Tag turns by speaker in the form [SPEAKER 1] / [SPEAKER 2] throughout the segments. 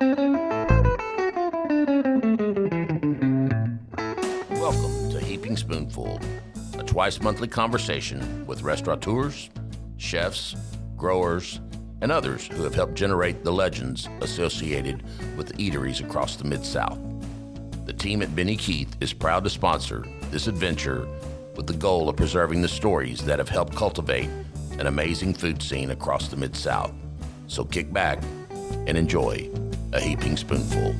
[SPEAKER 1] Welcome to Heaping Spoonful, a twice-monthly conversation with restaurateurs, chefs, growers, and others who have helped generate the legends associated with eateries across the Mid-South. The team at Benny Keith is proud to sponsor this adventure with the goal of preserving the stories that have helped cultivate an amazing food scene across the Mid-South. So kick back and enjoy a Heaping Spoonful.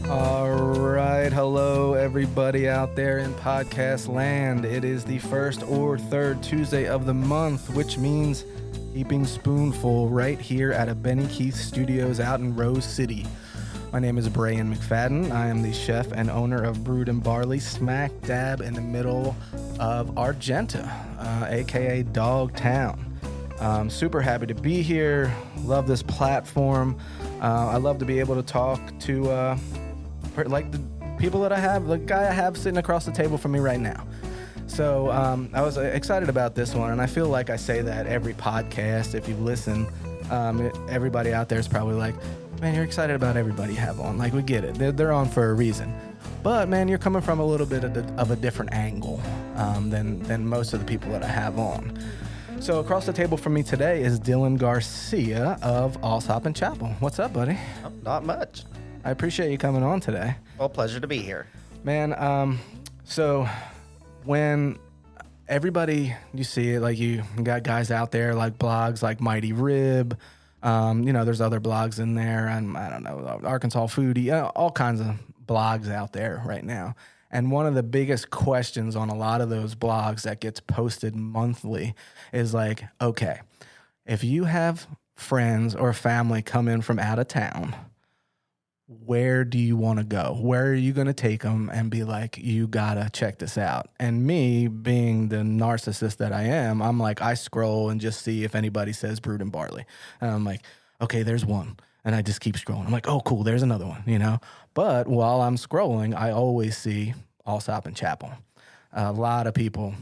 [SPEAKER 2] All right, hello everybody out there in podcast land. It is the first or third Tuesday of the month, which means Heaping Spoonful right here at a Benny Keith Studios out in Rose City. My name is Brian McFadden. I am the chef and owner of Brewed and Barley, smack dab in the middle of Argenta, aka Dogtown. I'm super happy to be here. Love this platform. I love to be able to talk to like the people that I have, the guy I have sitting across the table from me right now. So I was excited about this one, and I feel like I say that every podcast. If you listen, everybody out there is probably like, man, you're excited about everybody you have on. Like, we get it. They're on for a reason. But, man, you're coming from a little bit of a different angle than most of the people that I have on. So across the table from me today is Dillon Garcia of Allsopp and Chapple. What's up, buddy?
[SPEAKER 3] Oh, not much.
[SPEAKER 2] I appreciate you coming on today.
[SPEAKER 3] Well, pleasure to be here.
[SPEAKER 2] Man, so when everybody, you see it, like you got guys out there like blogs like Mighty Rib, there's other blogs in there, and I don't know, Arkansas Foodie, all kinds of blogs out there right now. And one of the biggest questions on a lot of those blogs that gets posted monthly is like, okay, if you have friends or family come in from out of town, where do you want to go? Where are you going to take them and be like, you got to check this out? And me, being the narcissist that I am, I'm like, I scroll and just see if anybody says Brewed and Barley. And I'm like, okay, there's one. And I just keep scrolling. I'm like, oh, cool, there's another one, But while I'm scrolling, I always see Allsopp and Chapple. A lot of people,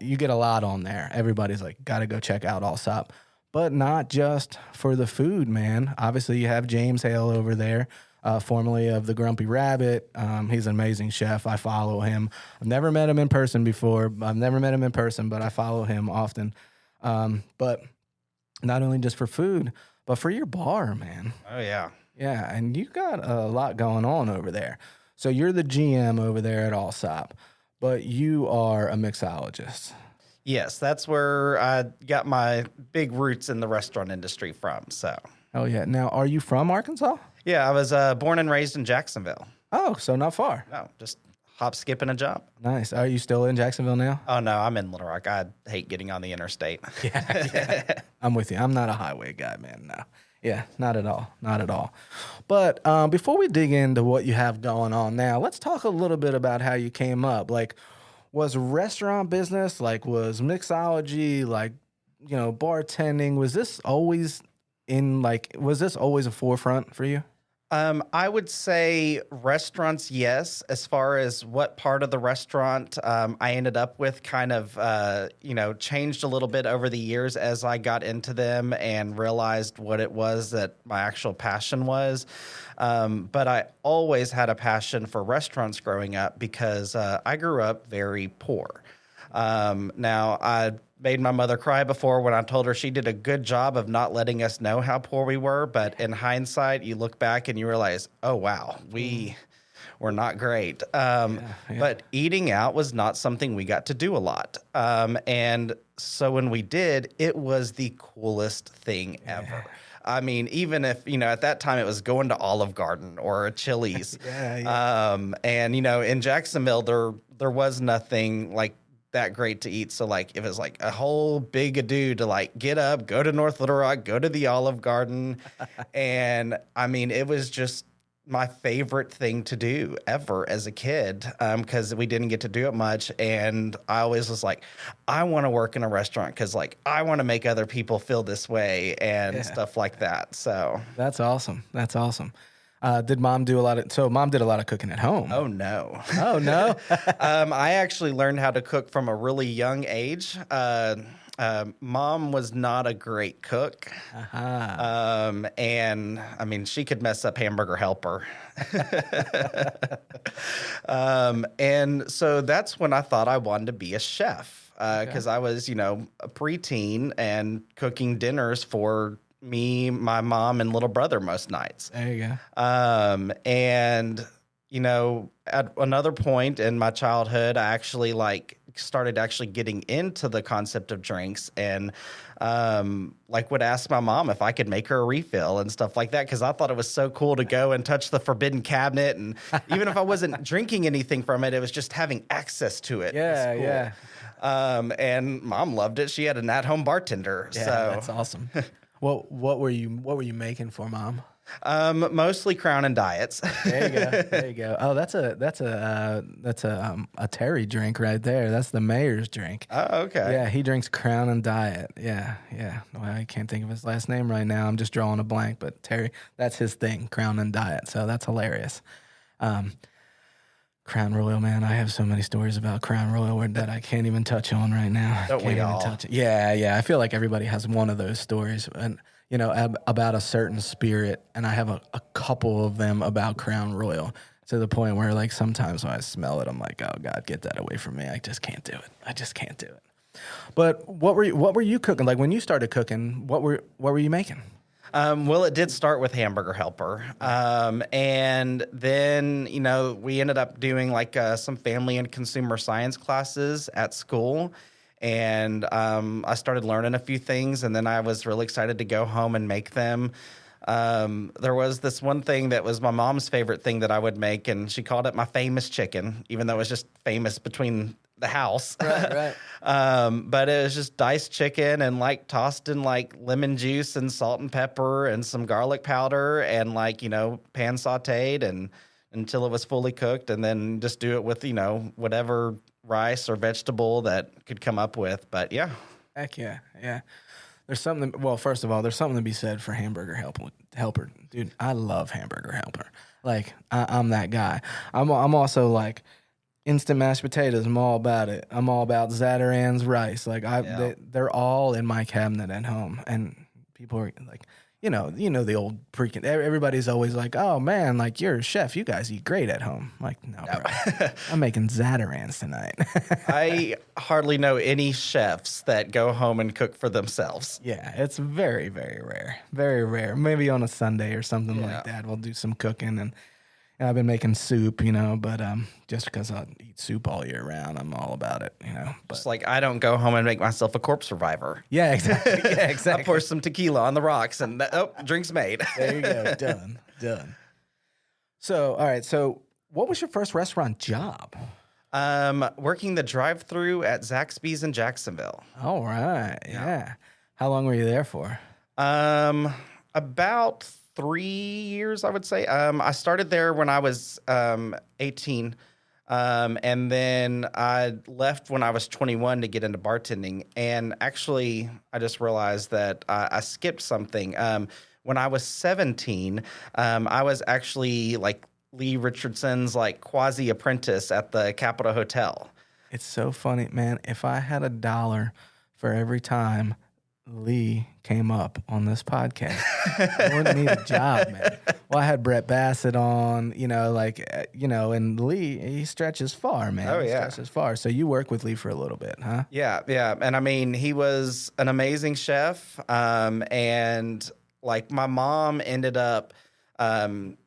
[SPEAKER 2] you get a lot on there. Everybody's like, got to go check out Allsopp. But not just for the food, man. Obviously, you have James Hale over there, formerly of the Grumpy Rabbit. He's an amazing chef. I follow him. I've never met him in person before. But I follow him often. But not only just for food, but for your bar, man.
[SPEAKER 3] Oh, yeah.
[SPEAKER 2] Yeah, and you got a lot going on over there. So you're the GM over there at Allsopp, but you are a mixologist.
[SPEAKER 3] Yes, that's where I got my big roots in the restaurant industry from. So.
[SPEAKER 2] Oh, yeah. Now, are you from Arkansas?
[SPEAKER 3] Yeah, I was born and raised in Jacksonville.
[SPEAKER 2] Oh, so not far.
[SPEAKER 3] No, just hop, skip, and a jump.
[SPEAKER 2] Nice. Are you still in Jacksonville now?
[SPEAKER 3] Oh, no, I'm in Little Rock. I hate getting on the interstate.
[SPEAKER 2] Yeah. I'm with you. I'm not a highway guy, man. No. Yeah, not at all. Not at all. But before we dig into what you have going on now, let's talk a little bit about how you came up. Like, was restaurant business, was mixology, bartending, was this always a forefront for you?
[SPEAKER 3] I would say restaurants, yes. As far as what part of the restaurant I ended up with kind of, changed a little bit over the years as I got into them and realized what it was that my actual passion was. But I always had a passion for restaurants growing up because I grew up very poor. Now, I made my mother cry before when I told her she did a good job of not letting us know how poor we were. But in hindsight, you look back and you realize, oh, wow, we were not great. But eating out was not something we got to do a lot. And so when we did, it was the coolest thing ever. I mean, even if, at that time it was going to Olive Garden or a Chili's. And, in Jacksonville, there was nothing like that great to eat. So it was a whole big ado to get up, go to North Little Rock, go to the Olive Garden. And I mean, it was just my favorite thing to do ever as a kid, because we didn't get to do it much. And I always was like, I want to work in a restaurant because I want to make other people feel this way and stuff like that. So
[SPEAKER 2] that's awesome. That's awesome. Did mom do a lot of, so mom did a lot of cooking at home?
[SPEAKER 3] Oh, no.
[SPEAKER 2] Oh, no?
[SPEAKER 3] I actually learned how to cook from a really young age. Mom was not a great cook. And I mean, she could mess up Hamburger Helper. And so that's when I thought I wanted to be a chef, because I was, a preteen and cooking dinners for me, my mom, and little brother most nights.
[SPEAKER 2] There you go.
[SPEAKER 3] And at another point in my childhood, I actually started getting into the concept of drinks, and would ask my mom if I could make her a refill and stuff like that, because I thought it was so cool to go and touch the forbidden cabinet, and even if I wasn't drinking anything from it, it was just having access to it.
[SPEAKER 2] Yeah,
[SPEAKER 3] cool.
[SPEAKER 2] yeah.
[SPEAKER 3] And Mom loved it. She had an at-home bartender.
[SPEAKER 2] Yeah,
[SPEAKER 3] so
[SPEAKER 2] that's awesome. What were you making for Mom?
[SPEAKER 3] Mostly Crown and Diets.
[SPEAKER 2] There you go. There you go. Oh, that's a Terry drink right there. That's the mayor's drink.
[SPEAKER 3] Oh, okay.
[SPEAKER 2] Yeah, he drinks Crown and Diet. Yeah. Well, I can't think of his last name right now. I'm just drawing a blank. But Terry, that's his thing, Crown and Diet. So that's hilarious. Crown Royal, man. I have so many stories about Crown Royal that I can't even touch on right now.
[SPEAKER 3] Don't we all?
[SPEAKER 2] Touch it. Yeah. I feel like everybody has one of those stories, and about a certain spirit. And I have a couple of them about Crown Royal, to the point where sometimes when I smell it, I'm like, oh God, get that away from me. I just can't do it. But what were you cooking? Like when you started cooking, what were you making?
[SPEAKER 3] Well, it did start with Hamburger Helper. And then, we ended up doing some family and consumer science classes at school. And I started learning a few things, and then I was really excited to go home and make them. There was this one thing that was my mom's favorite thing that I would make, and she called it my famous chicken, even though it was just famous between the house.
[SPEAKER 2] Right.
[SPEAKER 3] But it was just diced chicken and tossed in lemon juice and salt and pepper and some garlic powder and pan sauteed and until it was fully cooked, and then just do it with whatever rice or vegetable that could come up with. But yeah.
[SPEAKER 2] Heck yeah. There's something. Well, first of all, there's something to be said for Hamburger Helper, dude. I love Hamburger Helper. I'm that guy. I'm also instant mashed potatoes. I'm all about it. I'm all about Zatarain's rice. They're all in my cabinet at home, and people are the old freaking. Everybody's always like, "Oh man, you're a chef. You guys eat great at home." I'm like, no, bro. I'm making Zatarain's tonight.
[SPEAKER 3] I hardly know any chefs that go home and cook for themselves.
[SPEAKER 2] Yeah, it's very, very rare. Very rare. Maybe on a Sunday or something like that, we'll do some cooking, and I've been making soup, but just because I eat soup all year round, I'm all about it, But
[SPEAKER 3] it's I don't go home and make myself a corpse reviver.
[SPEAKER 2] Yeah, exactly.
[SPEAKER 3] I pour some tequila on the rocks, and drink's made.
[SPEAKER 2] There you go. Done. So, all right. So, what was your first restaurant job?
[SPEAKER 3] Working the drive-thru at Zaxby's in Jacksonville.
[SPEAKER 2] All right. Yeah. How long were you there for?
[SPEAKER 3] About 3 years, I would say. I started there when I was 18, and then I left when I was 21 to get into bartending. And actually, I just realized that I skipped something. When I was 17, I was actually Lee Richardson's quasi apprentice at the Capitol Hotel.
[SPEAKER 2] It's so funny, man. If I had $1 for every time Lee came up on this podcast, I wouldn't need a job, man. Well, I had Brett Bassett on, and Lee, he stretches far, man.
[SPEAKER 3] Oh,
[SPEAKER 2] he
[SPEAKER 3] yeah.
[SPEAKER 2] stretches far. So you worked with Lee for a little bit, huh?
[SPEAKER 3] Yeah. And I mean, he was an amazing chef. And my mom ended up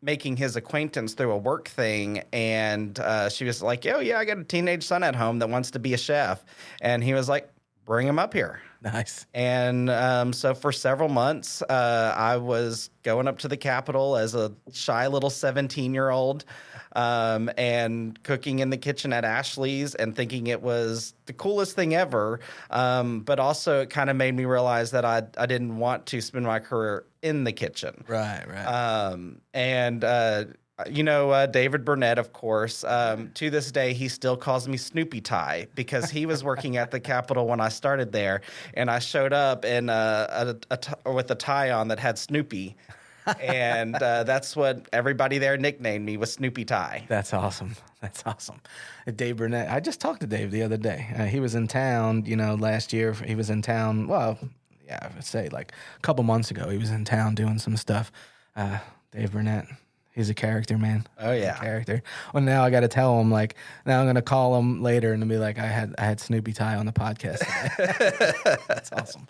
[SPEAKER 3] making his acquaintance through a work thing, and she was like, "Oh yeah, I got a teenage son at home that wants to be a chef," and he was like, "Bring him up here."
[SPEAKER 2] Nice.
[SPEAKER 3] And so for several months, I was going up to the Capitol as a shy little 17-year-old and cooking in the kitchen at Ashley's and thinking it was the coolest thing ever. But also it kind of made me realize that I didn't want to spend my career in the kitchen.
[SPEAKER 2] Right.
[SPEAKER 3] David Burnett, of course. To this day, he still calls me Snoopy Tie because he was working at the Capitol when I started there, and I showed up in with a tie on that had Snoopy. And that's what everybody there nicknamed me, was Snoopy Tie.
[SPEAKER 2] That's awesome. That's awesome. Dave Burnett. I just talked to Dave the other day. He was in town, last year. He was in town. Well, yeah, I would say like a couple months ago. He was in town doing some stuff. Dave Burnett. He's a character, man.
[SPEAKER 3] Oh yeah,
[SPEAKER 2] character. Well, now I got to tell him, like, now I'm gonna call him later and be like, I had Snoopy Tie on the podcast today. That's awesome.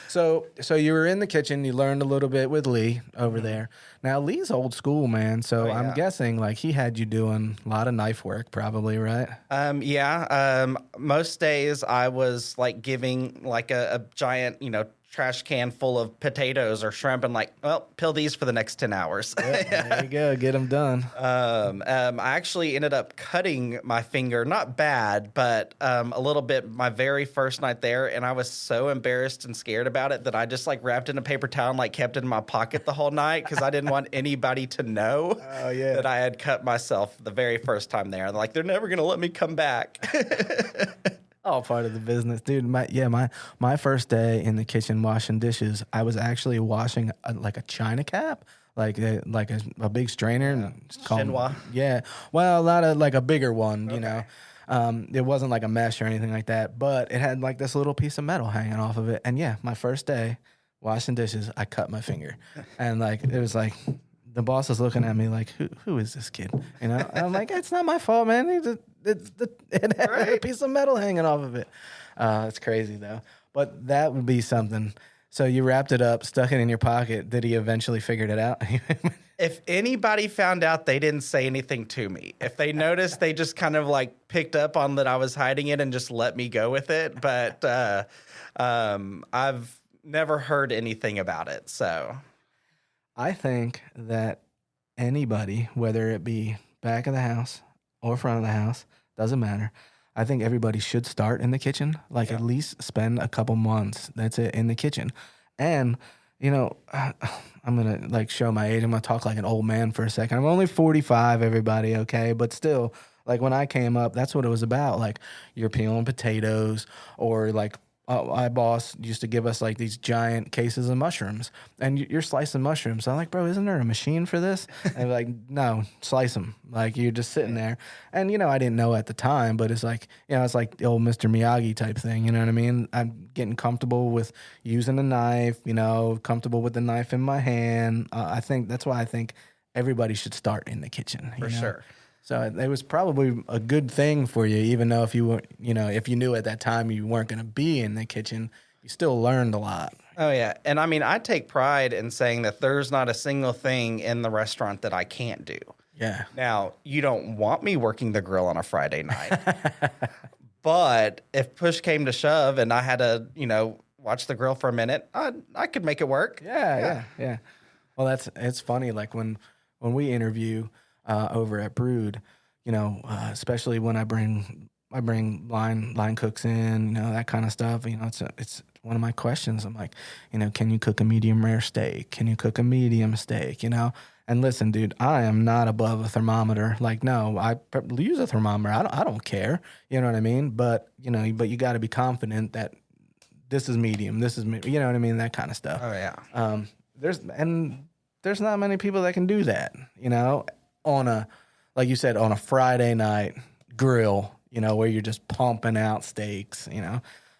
[SPEAKER 2] So you were in the kitchen. You learned a little bit with Lee over there. Now Lee's old school, man. So I'm guessing like he had you doing a lot of knife work, probably, right?
[SPEAKER 3] Most days I was like giving like a giant, trash can full of potatoes or shrimp and like, well, peel these for the next 10 hours.
[SPEAKER 2] Yep, there you go. Get them done.
[SPEAKER 3] I actually ended up cutting my finger, not bad, but a little bit my very first night there. And I was so embarrassed and scared about it that I just like wrapped in a paper towel and like kept it in my pocket the whole night because I didn't want anybody to know that I had cut myself the very first time there. Like, they're never going to let me come back.
[SPEAKER 2] All part of the business, dude. My first day in the kitchen washing dishes, I was actually washing a china cap, like a big strainer.
[SPEAKER 3] Chinois.
[SPEAKER 2] Yeah, well, a lot of like a bigger one, It wasn't like a mesh or anything like that, but it had like this little piece of metal hanging off of it. And yeah, my first day washing dishes, I cut my finger, and like it was like. The boss is looking at me like, who is this kid? And I'm like, it's not my fault, man. It had a piece of metal hanging off of it. It's crazy, though. But that would be something. So you wrapped it up, stuck it in your pocket. Did he eventually figure it out?
[SPEAKER 3] If anybody found out, they didn't say anything to me. If they noticed, they just kind of like picked up on that I was hiding it and just let me go with it. But I've never heard anything about it, so...
[SPEAKER 2] I think that anybody, whether it be back of the house or front of the house, doesn't matter. I think everybody should start in the kitchen, at least spend a couple months. That's it, in the kitchen. And, I'm going to show my age. I'm going to talk like an old man for a second. I'm only 45, everybody, okay? But still, when I came up, that's what it was about. Like, you're peeling potatoes or my boss used to give us these giant cases of mushrooms, and you're slicing mushrooms. So I'm like, bro, isn't there a machine for this? And they're like, no, slice them. You're just sitting there. And, I didn't know at the time, but it's it's like the old Mr. Miyagi type thing. You know what I mean? I'm getting comfortable with using a knife, comfortable with the knife in my hand. That's why I think everybody should start in the kitchen.
[SPEAKER 3] For sure.
[SPEAKER 2] So it was probably a good thing for you, even though if you were, if you knew at that time you weren't going to be in the kitchen, you still learned a lot.
[SPEAKER 3] Oh, yeah. And I mean, I take pride in saying that there's not a single thing in the restaurant that I can't do.
[SPEAKER 2] Yeah.
[SPEAKER 3] Now, you don't want me working the grill on a Friday night. But if push came to shove and I had to, watch the grill for a minute, I could make it work.
[SPEAKER 2] Yeah. Well, it's funny. When we interview over at Brood, especially when I bring line cooks in, that kind of stuff. It's one of my questions. I'm like, can you cook a medium rare steak? Can you cook a medium steak? And listen, dude, I am not above a thermometer. No, I use a thermometer. I don't care. You know what I mean? But you got to be confident that this is medium. This is, you know what I mean? That kind of stuff.
[SPEAKER 3] Oh yeah.
[SPEAKER 2] There's not many people that can do that. On a, like you said, on a Friday night grill, where you're just pumping out steaks,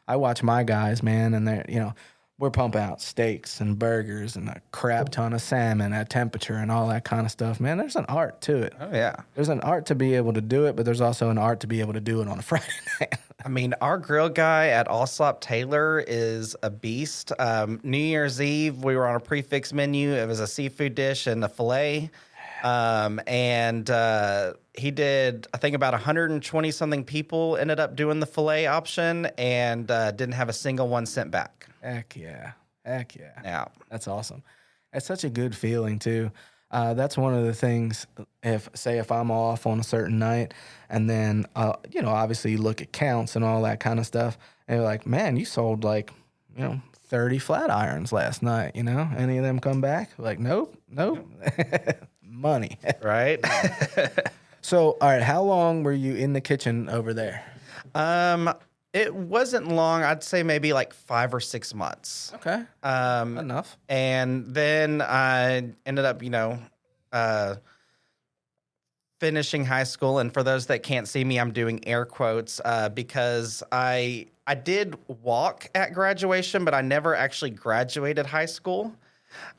[SPEAKER 2] I watch my guys, man, and they're, we're pumping out steaks and burgers and a crap ton of salmon at temperature and all that kind of stuff, man. There's an art to it.
[SPEAKER 3] Oh, yeah.
[SPEAKER 2] There's an art to be able to do it, but there's also an art to be able to do it on a Friday night.
[SPEAKER 3] I mean, our grill guy at Allsopp Taylor is a beast. New Year's Eve, we were on a prefix menu. It was a seafood dish and a filet. He did, I think about 120 something people ended up doing the filet option and didn't have a single one sent back.
[SPEAKER 2] Heck yeah.
[SPEAKER 3] Yeah.
[SPEAKER 2] That's awesome. It's such a good feeling too. That's one of the things, if I'm off on a certain night and then, obviously you look at counts and all that kind of stuff and you're like, man, you sold 30 flat irons last night, any of them come back? Like, nope. Money.
[SPEAKER 3] Right.
[SPEAKER 2] So, all right, how long were you in the kitchen over there?
[SPEAKER 3] It wasn't long. I'd say maybe like 5 or 6 months.
[SPEAKER 2] Okay. Enough.
[SPEAKER 3] And then I ended up, finishing high school. And for those that can't see me, I'm doing air quotes because I did walk at graduation, but I never actually graduated high school.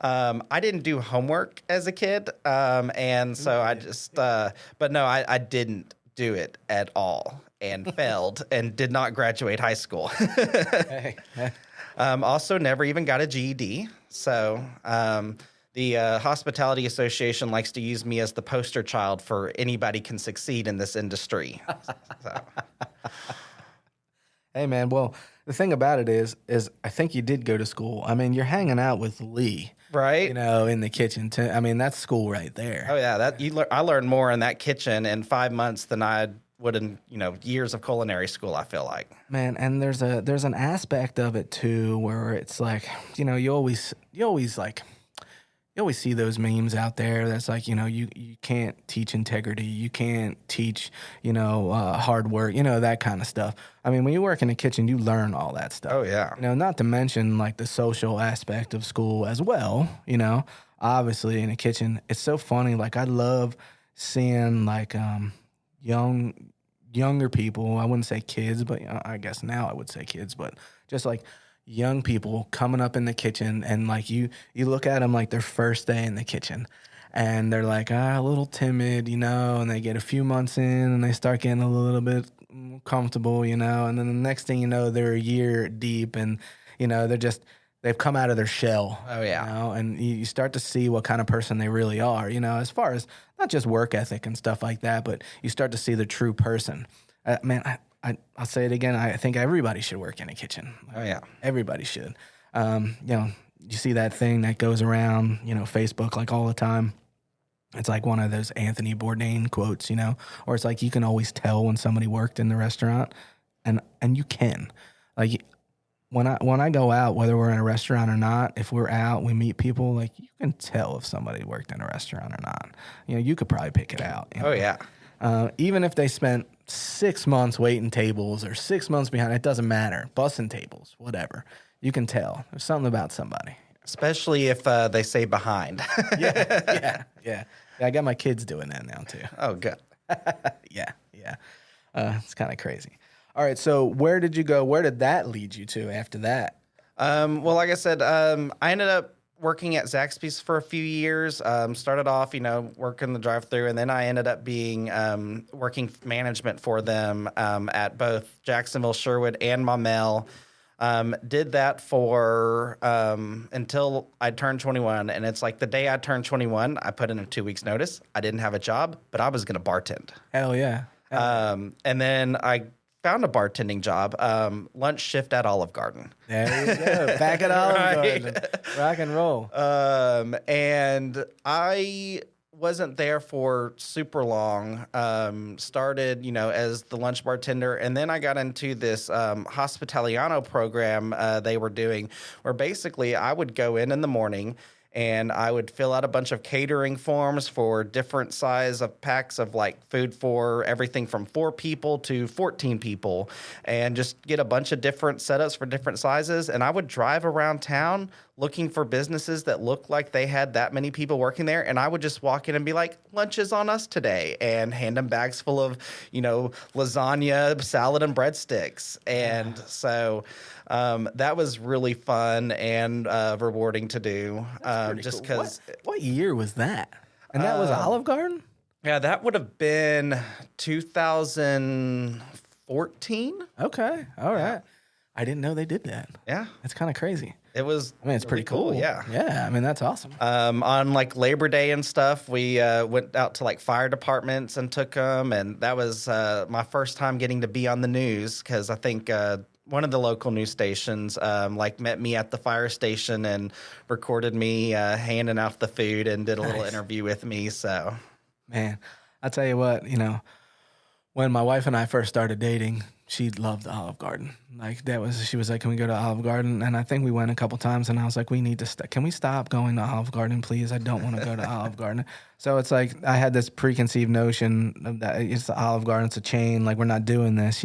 [SPEAKER 3] I didn't do homework as a kid. And so I just, but no, I didn't do it at all and failed and did not graduate high school.
[SPEAKER 2] Hey.
[SPEAKER 3] Also never even got a GED. So, the Hospitality Association likes to use me as the poster child for anybody can succeed in this industry. So.
[SPEAKER 2] Hey, man. Well, the thing about it is I think you did go to school. I mean, you're hanging out with Lee,
[SPEAKER 3] Right?
[SPEAKER 2] in the kitchen. I mean, that's school right there.
[SPEAKER 3] Oh yeah, I learned more in that kitchen in 5 months than I would in years of culinary school. I feel like,
[SPEAKER 2] Man, and there's an aspect of it too where it's like, you always see those memes out there that's like, you can't teach integrity, you can't teach, hard work, that kind of stuff. I mean, when you work in the kitchen, you learn all that stuff.
[SPEAKER 3] oh yeah,
[SPEAKER 2] Not to mention like the social aspect of school as well, obviously in the kitchen. It's so funny. Like I love seeing like younger people. I wouldn't say kids, but I guess now I would say kids, but just like young people coming up in the kitchen and like you look at them like their first day in the kitchen and they're like a little timid, and they get a few months in and they start getting a little bit comfortable, and then the next thing you know, they're a year deep and, they've come out of their shell.
[SPEAKER 3] Oh, yeah.
[SPEAKER 2] And you start to see what kind of person they really are, as far as not just work ethic and stuff like that, but you start to see the true person. Man, I'll say it again. I think everybody should work in a kitchen.
[SPEAKER 3] Oh, yeah.
[SPEAKER 2] Everybody should. You see that thing that goes around, Facebook like all the time. It's like one of those Anthony Bourdain quotes, or it's like you can always tell when somebody worked in the restaurant, and you can. Like when I go out, whether we're in a restaurant or not, if we're out, we meet people, like you can tell if somebody worked in a restaurant or not. You could probably pick it out.
[SPEAKER 3] Oh, yeah.
[SPEAKER 2] Even if they spent 6 months waiting tables or 6 months behind, it doesn't matter. Bussing tables, whatever. You can tell. There's something about somebody.
[SPEAKER 3] Especially if they say behind.
[SPEAKER 2] Yeah. I got my kids doing that now too.
[SPEAKER 3] Oh, good.
[SPEAKER 2] Yeah. It's kind of crazy. All right, so where did you go? Where did that lead you to after that?
[SPEAKER 3] Well, like I said, I ended up working at Zaxby's for a few years. Started off, working the drive-thru, and then I ended up being working management for them at both Jacksonville, Sherwood, and Maumelle. Did that for until I turned 21, and it's like the day I turned 21, I put in a 2 weeks notice. I didn't have a job, but I was going to bartend.
[SPEAKER 2] Hell yeah.
[SPEAKER 3] And then I found a bartending job, lunch shift at Olive Garden.
[SPEAKER 2] There you go. Back at Olive Garden. Rock and roll.
[SPEAKER 3] And I wasn't there for super long. Started, as the lunch bartender, and then I got into this Hospitaliano program they were doing, where basically I would go in the morning and I would fill out a bunch of catering forms for different size of packs of like food for everything from 4 people to 14 people, and just get a bunch of different setups for different sizes. And I would drive around town looking for businesses that looked like they had that many people working there. And I would just walk in and be like, lunch is on us today, and hand them bags full of, lasagna, salad, and breadsticks. And so that was really fun and rewarding to do. Just because.
[SPEAKER 2] What year was that? And that was Olive Garden?
[SPEAKER 3] Yeah, that would have been 2014.
[SPEAKER 2] Okay. All right. I didn't know they did that.
[SPEAKER 3] Yeah.
[SPEAKER 2] That's kind of crazy.
[SPEAKER 3] It was.
[SPEAKER 2] I mean, it's pretty cool.
[SPEAKER 3] Yeah.
[SPEAKER 2] Yeah. I mean, that's awesome.
[SPEAKER 3] On like Labor Day and stuff, we went out to like fire departments and took them. And that was my first time getting to be on the news, because I think one of the local news stations met me at the fire station and recorded me handing out the food and did a little interview with me. So,
[SPEAKER 2] man, I'll tell you what, when my wife and I first started dating, she loved Olive Garden. She was like, can we go to Olive Garden? And I think we went a couple times, and I was like, we need to can we stop going to Olive Garden, please? I don't want to go to Olive Garden. So it's like, I had this preconceived notion of that it's the Olive Garden, it's a chain, like we're not doing this,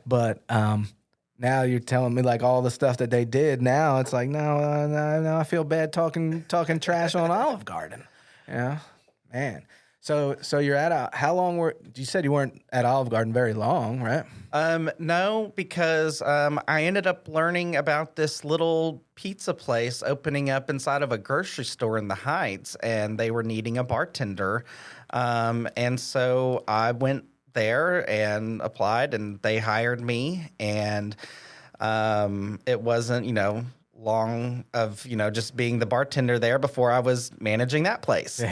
[SPEAKER 2] But now you're telling me like all the stuff that they did. Now it's like, no, I feel bad talking trash on Olive Garden. Man. So you're at how long you said you weren't at Olive Garden very long, right?
[SPEAKER 3] No, because I ended up learning about this little pizza place opening up inside of a grocery store in the Heights, and they were needing a bartender. And so I went there and applied, and they hired me. And it wasn't, long of, just being the bartender there before I was managing that place.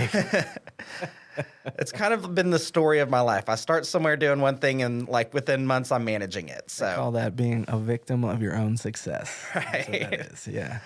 [SPEAKER 3] It's kind of been the story of my life. I start somewhere doing one thing, and like within months, I'm managing it. So
[SPEAKER 2] I call that being a victim of your own success.
[SPEAKER 3] Right.
[SPEAKER 2] That's what that is. Yeah.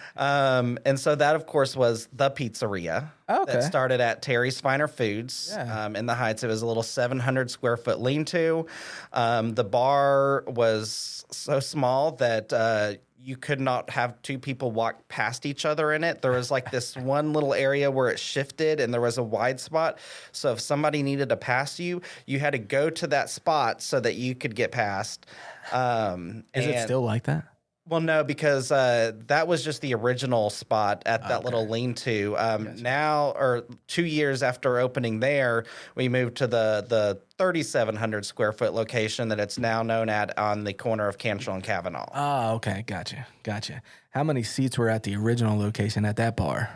[SPEAKER 3] And so that, of course, was the pizzeria that started at Terry's Finer Foods in the Heights. It was a little 700 square foot lean-to. The bar was so small that you could not have two people walk past each other in it. There was like this one little area where it shifted, and there was a wide spot. So if somebody needed to pass you, you had to go to that spot so that you could get past.
[SPEAKER 2] Is it still like that?
[SPEAKER 3] Well, no, because that was just the original spot at that little lean-to.
[SPEAKER 2] Gotcha.
[SPEAKER 3] Now, or 2 years after opening there, we moved to the 3,700 square foot location that it's now known at on the corner of Cantrell and Kavanaugh.
[SPEAKER 2] Oh, okay. Gotcha. How many seats were at the original location at that bar?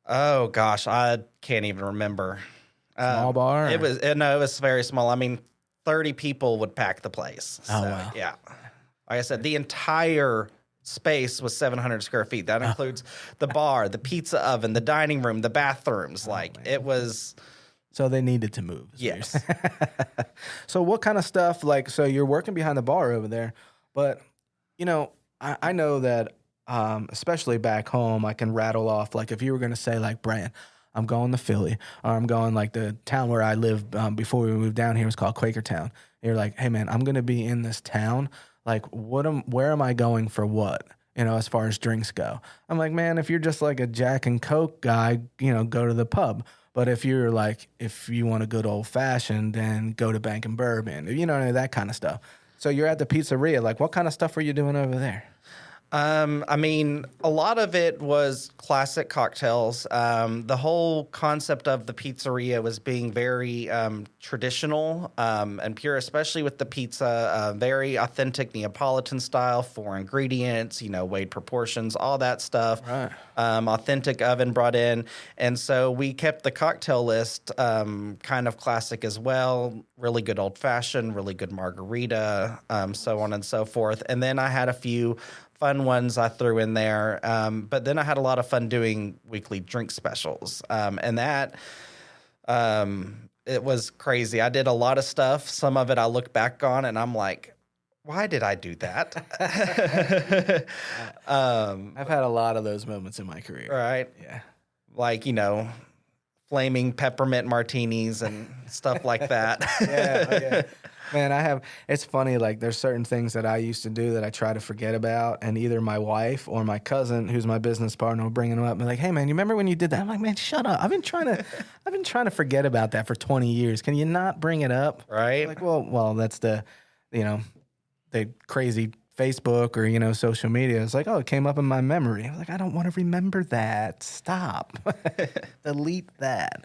[SPEAKER 3] Oh, gosh, I can't even remember.
[SPEAKER 2] Small bar?
[SPEAKER 3] It was very small. I mean, 30 people would pack the place.
[SPEAKER 2] Oh, wow.
[SPEAKER 3] Yeah. Like I said, the entire space was 700 square feet. That includes the bar, the pizza oven, the dining room, the bathrooms. It was.
[SPEAKER 2] So they needed to move.
[SPEAKER 3] Yes.
[SPEAKER 2] So what kind of stuff, so you're working behind the bar over there, but, I know that, especially back home, I can rattle off, if you were going to say, Brian, I'm going to Philly, or I'm going, the town where I lived before we moved down here was called Quakertown. And you're like, hey, man, I'm going to be in this town. Where am I going for what? As far as drinks go. I'm like, man, if you're just like a Jack and Coke guy, go to the pub. But if you're if you want a good old fashioned, then go to Bank and Bourbon, that kind of stuff. So you're at the pizzeria. What kind of stuff were you doing over there?
[SPEAKER 3] I mean, a lot of it was classic cocktails. The whole concept of the pizzeria was being very traditional and pure, especially with the pizza. Very authentic Neapolitan style, 4 ingredients, weighed proportions, all that stuff.
[SPEAKER 2] Right.
[SPEAKER 3] Authentic oven brought in. And so we kept the cocktail list kind of classic as well. Really good old fashioned, really good margarita, so on and so forth. And then I had a few fun ones I threw in there. But then I had a lot of fun doing weekly drink specials. And that, it was crazy. I did a lot of stuff. Some of it I look back on and I'm like, why did I do that?
[SPEAKER 2] I've had a lot of those moments in my career.
[SPEAKER 3] Right.
[SPEAKER 2] Yeah.
[SPEAKER 3] Flaming peppermint martinis and stuff like that.
[SPEAKER 2] Yeah. Man, it's funny, there's certain things that I used to do that I try to forget about, and either my wife or my cousin, who's my business partner, will bring them up and be like, hey man, you remember when you did that? I'm like, man, shut up. I've been trying to forget about that for 20 years. Can you not bring it up?
[SPEAKER 3] Right.
[SPEAKER 2] Well, that's the crazy Facebook or, social media. It's it came up in my memory. I was like, I don't want to remember that. Stop. Delete that.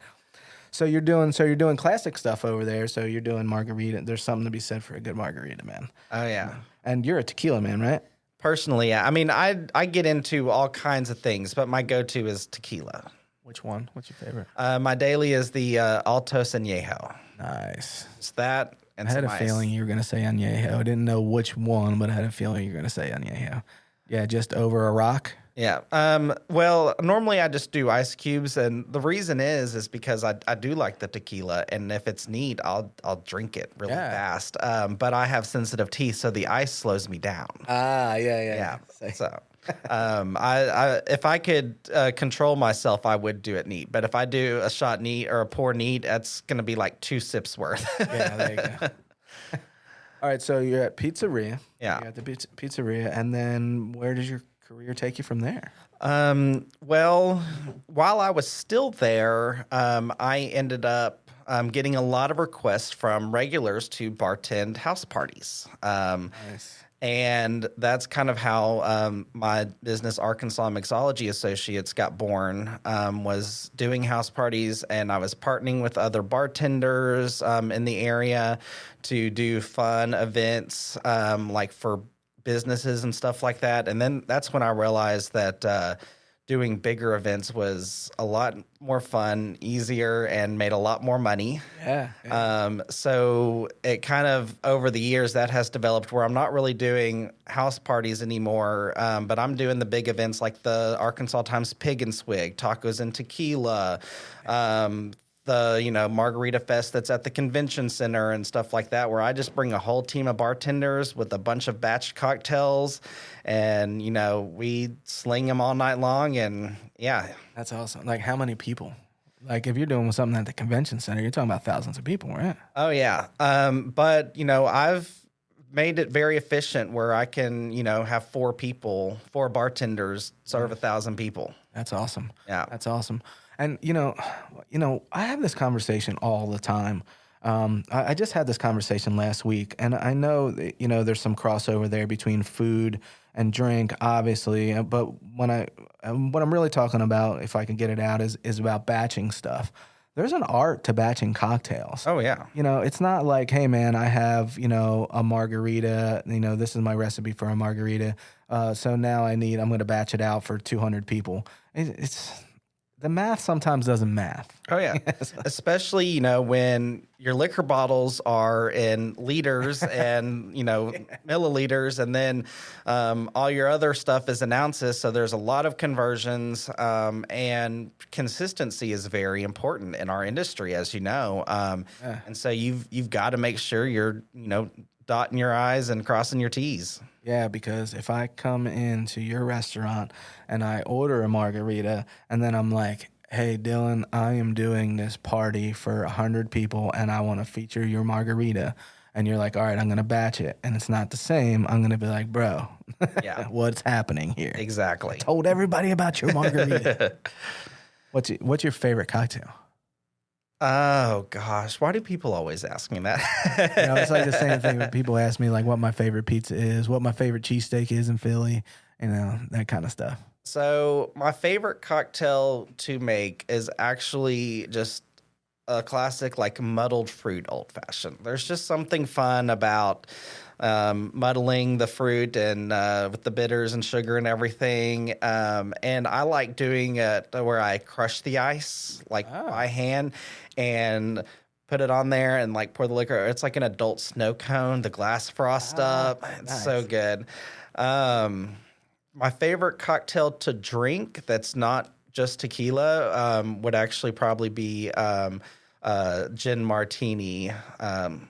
[SPEAKER 2] So you're doing classic stuff over there. So you're doing margarita. There's something to be said for a good margarita, man.
[SPEAKER 3] Oh yeah.
[SPEAKER 2] And you're a tequila man, right?
[SPEAKER 3] Personally, yeah. I mean, I get into all kinds of things, but my go-to is tequila.
[SPEAKER 2] Which one? What's your favorite?
[SPEAKER 3] My daily is the Altos Añejo.
[SPEAKER 2] Nice.
[SPEAKER 3] It's that and
[SPEAKER 2] I had
[SPEAKER 3] some
[SPEAKER 2] a
[SPEAKER 3] ice.
[SPEAKER 2] feeling you were going to say Añejo. I didn't know which one, but I had a feeling you were going to say Añejo. Yeah, just over a rock.
[SPEAKER 3] Yeah. Well, normally I just do ice cubes, and the reason is because I do like the tequila, and if it's neat, I'll drink it really fast. But I have sensitive teeth, so the ice slows me down.
[SPEAKER 2] Yeah.
[SPEAKER 3] So, I if I could control myself, I would do it neat. But if I do a shot neat or a pour neat, that's going to be like 2 sips worth.
[SPEAKER 2] Yeah, there you go. All right, so you're at pizzeria.
[SPEAKER 3] Yeah.
[SPEAKER 2] You're at the pizzeria, and then where does your career take you from there?
[SPEAKER 3] Well, while I was still there, I ended up getting a lot of requests from regulars to bartend house parties.
[SPEAKER 2] Nice.
[SPEAKER 3] And that's kind of how my business, Arkansas Mixology Associates, got born, was doing house parties, and I was partnering with other bartenders in the area to do fun events like for businesses and stuff like that. And then that's when I realized that doing bigger events was a lot more fun, easier, and made a lot more money.
[SPEAKER 2] Yeah.
[SPEAKER 3] So it kind of, over the years, that has developed where I'm not really doing house parties anymore, but I'm doing the big events like the Arkansas Times Pig and Swig, Tacos and Tequila, the Margarita Fest that's at the convention center and stuff like that, where I just bring a whole team of bartenders with a bunch of batch cocktails, and we sling them all night long, and yeah.
[SPEAKER 2] That's awesome. Like, how many people? Like, if you're doing something at the convention center, you're talking about thousands of people, right?
[SPEAKER 3] Oh yeah. But I've made it very efficient where I can have four bartenders serve 1,000 people.
[SPEAKER 2] That's awesome.
[SPEAKER 3] Yeah.
[SPEAKER 2] That's awesome. And I have this conversation all the time. I just had this conversation last week, and I know that, there's some crossover there between food and drink, obviously. But what I'm really talking about, if I can get it out, is about batching stuff. There's an art to batching cocktails.
[SPEAKER 3] Oh yeah.
[SPEAKER 2] It's not like, hey man, I have a margarita. This is my recipe for a margarita. So now I'm going to batch it out for 200 people. It's the math sometimes doesn't math.
[SPEAKER 3] Oh, yeah. Especially, when your liquor bottles are in liters and, milliliters, and then all your other stuff is in ounces. So there's a lot of conversions, and consistency is very important in our industry, as you know. And so you've got to make sure you're, dotting your I's and crossing your T's.
[SPEAKER 2] Yeah, because if I come into your restaurant and I order a margarita and then I'm like, hey, Dillon, I am doing this party for 100 people and I want to feature your margarita. And you're like, all right, I'm going to batch it. And it's not the same. I'm going to be like, bro,
[SPEAKER 3] yeah,
[SPEAKER 2] what's happening here?
[SPEAKER 3] Exactly.
[SPEAKER 2] I told everybody about your margarita. What's your favorite cocktail?
[SPEAKER 3] Oh, gosh. Why do people always ask me that?
[SPEAKER 2] It's like the same thing when people ask me like what my favorite pizza is, what my favorite cheesesteak is in Philly, that kind of stuff.
[SPEAKER 3] So my favorite cocktail to make is actually just a classic like muddled fruit old fashioned. There's just something fun about muddling the fruit and with the bitters and sugar and everything. And I like doing it where I crush the ice by hand and put it on there and like pour the liquor. It's like an adult snow cone, the glass frost up. It's
[SPEAKER 2] nice.
[SPEAKER 3] So good. My favorite cocktail to drink that's not just tequila would actually probably be gin martini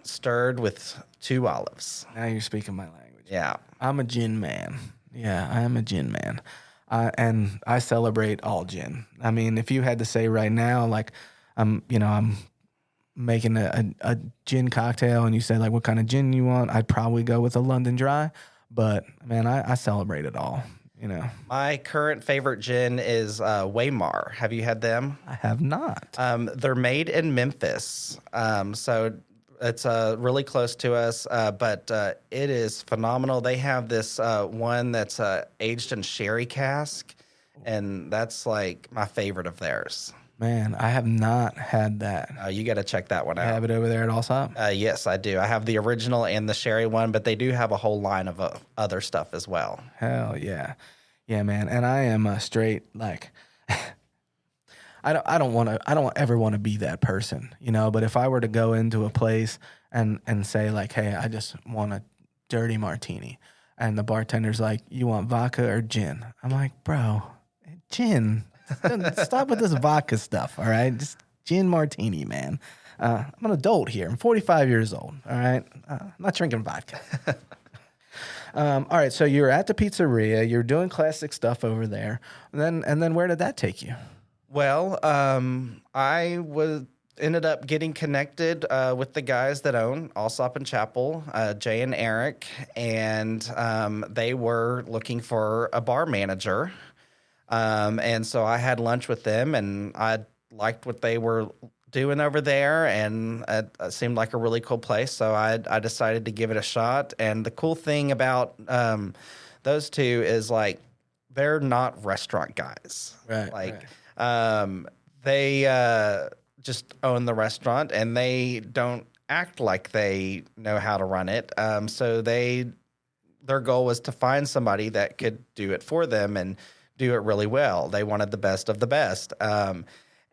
[SPEAKER 3] stirred with 2 olives.
[SPEAKER 2] Now you're speaking my language.
[SPEAKER 3] Yeah.
[SPEAKER 2] I'm a gin man. Yeah, I am a gin man. And I celebrate all gin. I mean, if you had to say right now, like, I'm making a gin cocktail and you said, like, what kind of gin you want, I'd probably go with a London Dry. But, man, I celebrate it all,
[SPEAKER 3] My current favorite gin is Waymar. Have you had them?
[SPEAKER 2] I have not.
[SPEAKER 3] They're made in Memphis. So it's really close to us, but it is phenomenal. They have this one that's aged in sherry cask, and that's like my favorite of theirs.
[SPEAKER 2] Man, I have not had that.
[SPEAKER 3] You got to check that one out.
[SPEAKER 2] I have it over there at Allsopp?
[SPEAKER 3] Yes, I do. I have the original and the sherry one, but they do have a whole line of other stuff as well.
[SPEAKER 2] Hell yeah. Yeah, man. And I am a straight, like, I don't ever want to be that person, but if I were to go into a place and say like, hey, I just want a dirty martini, and the bartender's like, you want vodka or gin? I'm like, bro, gin. Stop with this vodka stuff, all right? Just gin martini, man. I'm an adult here. I'm 45 years old, all right? I'm not drinking vodka. All right, so you're at the pizzeria. You're doing classic stuff over there. And then where did that take you?
[SPEAKER 3] Well, I was ended up getting connected with the guys that own Allsopp and Chapple, Jay and Eric, and they were looking for a bar manager. And so I had lunch with them, and I liked what they were doing over there, and it seemed like a really cool place. So I decided to give it a shot. And the cool thing about those two is like they're not restaurant guys.
[SPEAKER 2] Right.
[SPEAKER 3] Like
[SPEAKER 2] right.
[SPEAKER 3] they just own the restaurant, and they don't act like they know how to run it. So their goal was to find somebody that could do it for them and do it really well. They wanted the best of the best. So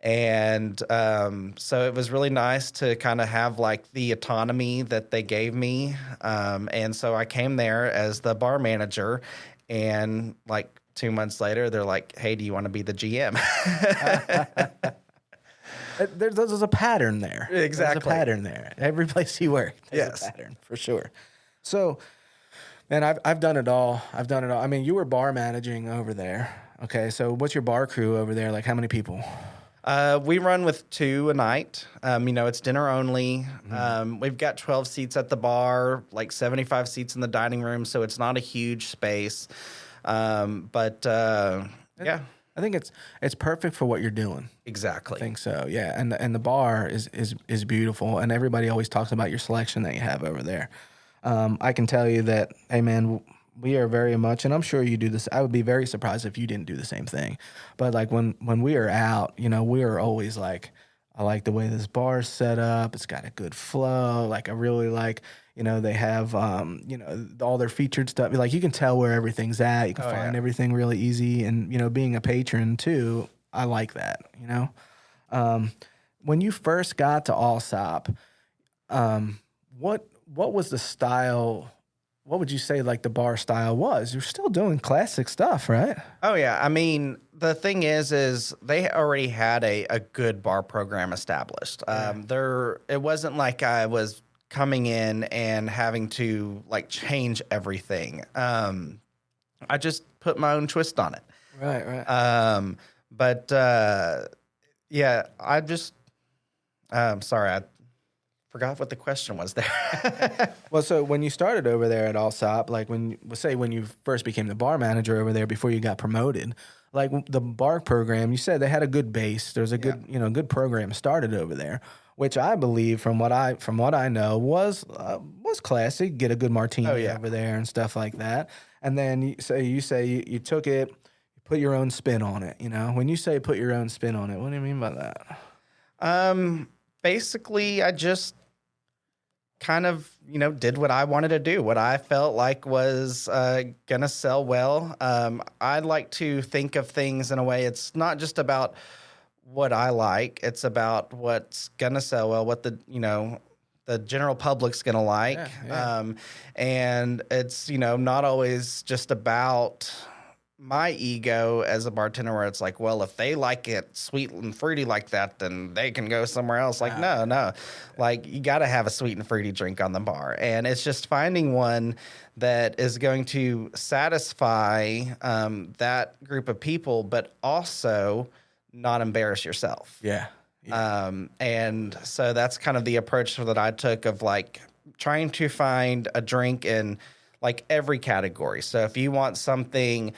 [SPEAKER 3] it was really nice to kind of have like the autonomy that they gave me. And so I came there as the bar manager, and like 2 months later, they're like, "Hey, do you want to be the GM?"
[SPEAKER 2] There's a pattern there.
[SPEAKER 3] Exactly.
[SPEAKER 2] There's a pattern there. Every place you work, there's a pattern for sure. So, man, I've done it all. I mean, you were bar managing over there. Okay, so what's your bar crew over there? Like, how many people?
[SPEAKER 3] We run with 2 a night. It's dinner only. We've got 12 seats at the bar, like 75 seats in the dining room, so it's not a huge space. Yeah.
[SPEAKER 2] I think it's perfect for what you're doing.
[SPEAKER 3] Exactly.
[SPEAKER 2] I think so, yeah. And the bar is beautiful, and everybody always talks about your selection that you have over there. I can tell you that, hey, man, we are very much, and I'm sure you do this. I would be very surprised if you didn't do the same thing. But like when we are out, we are always like, I like the way this bar is set up. It's got a good flow. Like I really like, they have, all their featured stuff. Like you can tell where everything's at. You can find everything really easy. And, being a patron too, I like that, When you first got to Allsopp, what was the style? What would you say like the bar style was? You're still doing classic stuff, right?
[SPEAKER 3] Oh, yeah. I mean, the thing is they already had a good bar program established. It wasn't like I was coming in and having to like change everything. I just put my own twist on it.
[SPEAKER 2] Right.
[SPEAKER 3] Yeah, I just, sorry, I forgot what the question was there.
[SPEAKER 2] Well, so when you started over there at Allsopp, like when you first became the bar manager over there before you got promoted, like the bar program, you said they had a good base. There's a good, good program started over there, which I believe from what I know was classic. Get a good martini over there and stuff like that. And then you say you took it, you put your own spin on it. When you say put your own spin on it, what do you mean by that?
[SPEAKER 3] Basically, I just kind of, did what I wanted to do, what I felt like was going to sell well. I like to think of things in a way, it's not just about what I like, it's about what's going to sell well, what the general public's going to like. And it's, not always just about my ego as a bartender where it's like, well, if they like it sweet and fruity like that, then they can go somewhere else. Like, no. Like, you got to have a sweet and fruity drink on the bar. And it's just finding one that is going to satisfy that group of people, but also not embarrass yourself.
[SPEAKER 2] Yeah.
[SPEAKER 3] And so that's kind of the approach that I took of like trying to find a drink in like every category. So if you want something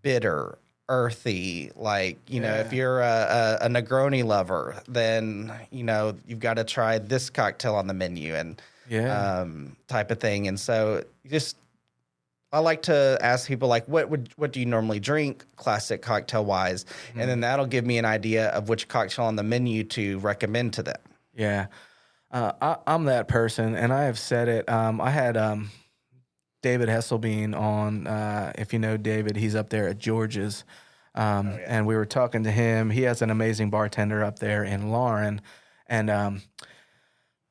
[SPEAKER 3] bitter, earthy, like, if you're a Negroni lover, then, you've got to try this cocktail on the menu and type of thing. And so I like to ask people like, what do you normally drink classic cocktail wise? Mm-hmm. And then that'll give me an idea of which cocktail on the menu to recommend to them.
[SPEAKER 2] Yeah. I'm that person, and I have said it. I had David Hesselbein on, if you know David, he's up there at George's. And we were talking to him. He has an amazing bartender up there in Lauren. And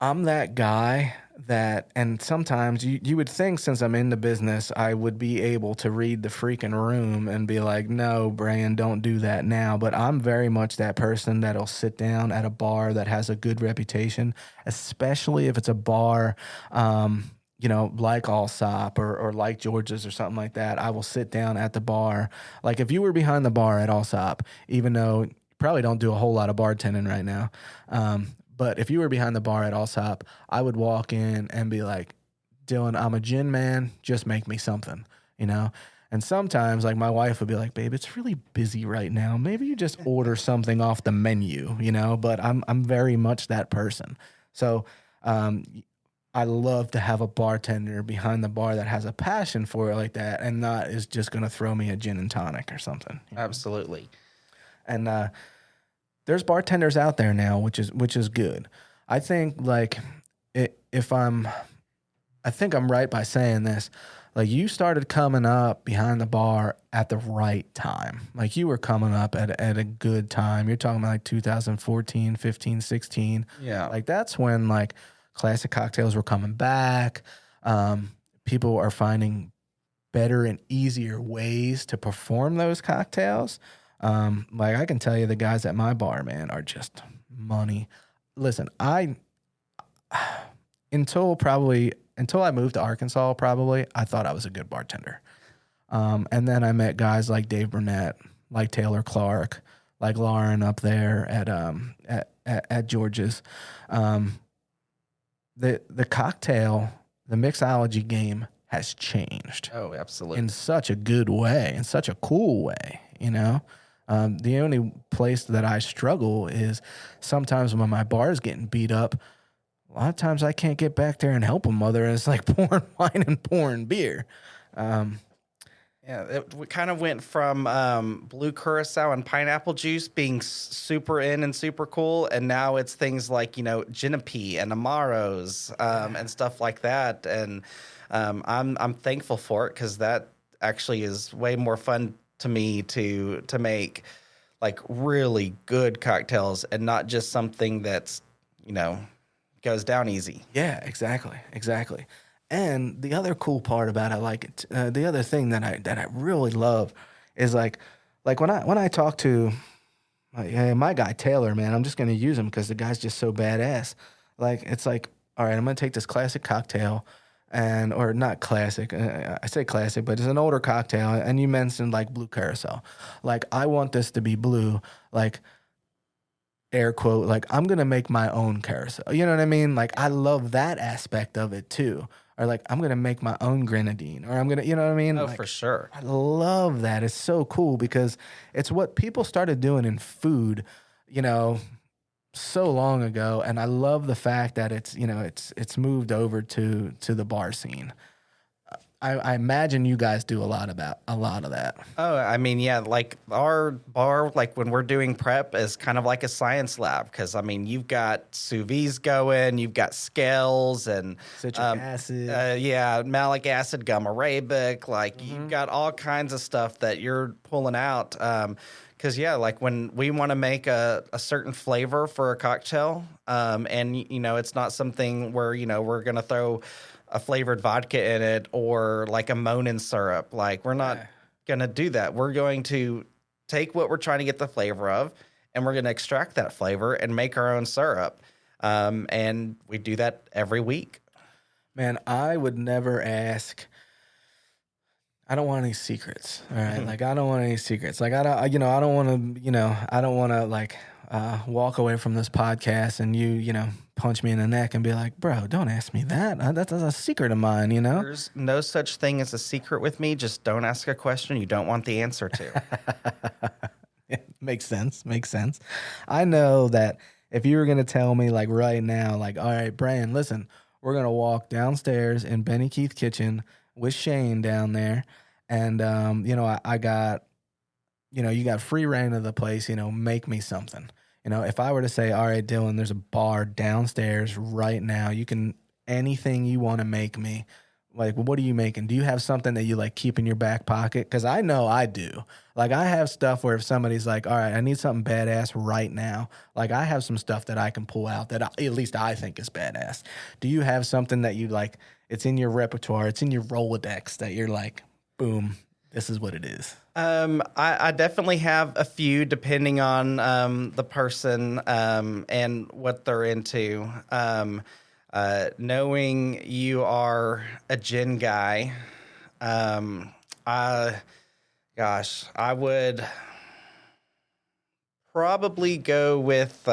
[SPEAKER 2] I'm that guy that, and sometimes you would think since I'm in the business, I would be able to read the freaking room and be like, no, Brian, don't do that now. But I'm very much that person that'll sit down at a bar that has a good reputation, especially if it's a bar, like Allsopp or like George's or something like that. I will sit down at the bar. Like if you were behind the bar at Allsopp, even though you probably don't do a whole lot of bartending right now, But if you were behind the bar at Allsopp, I would walk in and be like, Dillon, I'm a gin man. Just make me something, you know? And sometimes, like, my wife would be like, babe, it's really busy right now. Maybe you just order something off the menu, you know? But I'm very much that person. So I love to have a bartender behind the bar that has a passion for it like that and not is just going to throw me a gin and tonic or something. You know?
[SPEAKER 3] Absolutely.
[SPEAKER 2] And there's bartenders out there now, which is good. I think, like, I think I'm right by saying this. Like, you started coming up behind the bar at the right time. Like, you were coming up at a good time. You're talking about like 2014, 15, 16.
[SPEAKER 3] Yeah.
[SPEAKER 2] Like, that's when, like, classic cocktails were coming back. People are finding better and easier ways to perform those cocktails. Like, I can tell you the guys at my bar, man, are just money. Listen, until I moved to Arkansas, probably, I thought I was a good bartender. And then I met guys like Dave Burnett, like Taylor Clark, like Lauren up there at George's. The cocktail, the mixology game has changed.
[SPEAKER 3] Oh, absolutely.
[SPEAKER 2] In such a good way, in such a cool way, you know? The only place that I struggle is sometimes when my bar is getting beat up, a lot of times I can't get back there and help a mother. And it's like pouring wine and pouring beer.
[SPEAKER 3] We kind of went from blue curacao and pineapple juice being super in and super cool, and now it's things like, you know, Genepi and Amaros and stuff like that. And I'm thankful for it because that actually is way more fun to me to make like really good cocktails and not just something that's, you know, goes down easy.
[SPEAKER 2] Yeah, exactly. And the other cool part about it, like the other thing that I really love is like when I talk to my guy Taylor, man, I'm just gonna use him because the guy's just so badass. Like, it's like, all right, I'm gonna take this classic cocktail, or not classic. I say classic, but it's an older cocktail. And you mentioned like blue curacao. Like, I want this to be blue, like, air quote, like, I'm going to make my own carousel. You know what I mean? Like, I love that aspect of it too. Or like, I'm going to make my own grenadine, or I'm going to, you know what I mean?
[SPEAKER 3] Oh,
[SPEAKER 2] like,
[SPEAKER 3] for sure.
[SPEAKER 2] I love that. It's so cool because it's what people started doing in food, you know, so long ago. And I love the fact that it's, you know, it's moved over to the bar scene. I imagine you guys do a lot of that.
[SPEAKER 3] Oh, I mean, yeah, like our bar, like when we're doing prep, is kind of like a science lab because, I mean, you've got sous vide going, you've got scales and
[SPEAKER 2] Citric acid.
[SPEAKER 3] Malic acid, gum arabic, like you've got all kinds of stuff that you're pulling out. Because, like when we want to make a certain flavor for a cocktail, and, you know, it's not something where, you know, we're going to throw a flavored vodka in it or like a Monin syrup. Like, we're not going to do that. We're going to take what we're trying to get the flavor of, and we're going to extract that flavor and make our own syrup. And we do that every week.
[SPEAKER 2] Man, I would never ask. I don't want any secrets. All right. Like, I don't want any secrets. Like, I don't want to like walk away from this podcast and you know, punch me in the neck and be like, bro, don't ask me that. That's a secret of mine, you know?
[SPEAKER 3] There's no such thing as a secret with me. Just don't ask a question you don't want the answer to.
[SPEAKER 2] Makes sense. I know that if you were going to tell me, like, right now, like, all right, Brian, listen, we're going to walk downstairs in Benny Keith Kitchen with Shane down there. And, you know, I got, you know, you got free reign of the place, you know, make me something. You know, if I were to say, all right, Dillon, there's a bar downstairs right now. You can, anything you want to make me. Like, what are you making? Do you have something that you like keep in your back pocket? Because I know I do. Like, I have stuff where if somebody's like, all right, I need something badass right now. Like, I have some stuff that I can pull out that at least I think is badass. Do you have something that you like, it's in your repertoire, it's in your Rolodex that you're like, boom, this is what it is?
[SPEAKER 3] I definitely have a few depending on the person and what they're into. Knowing you are a gin guy, I would probably go with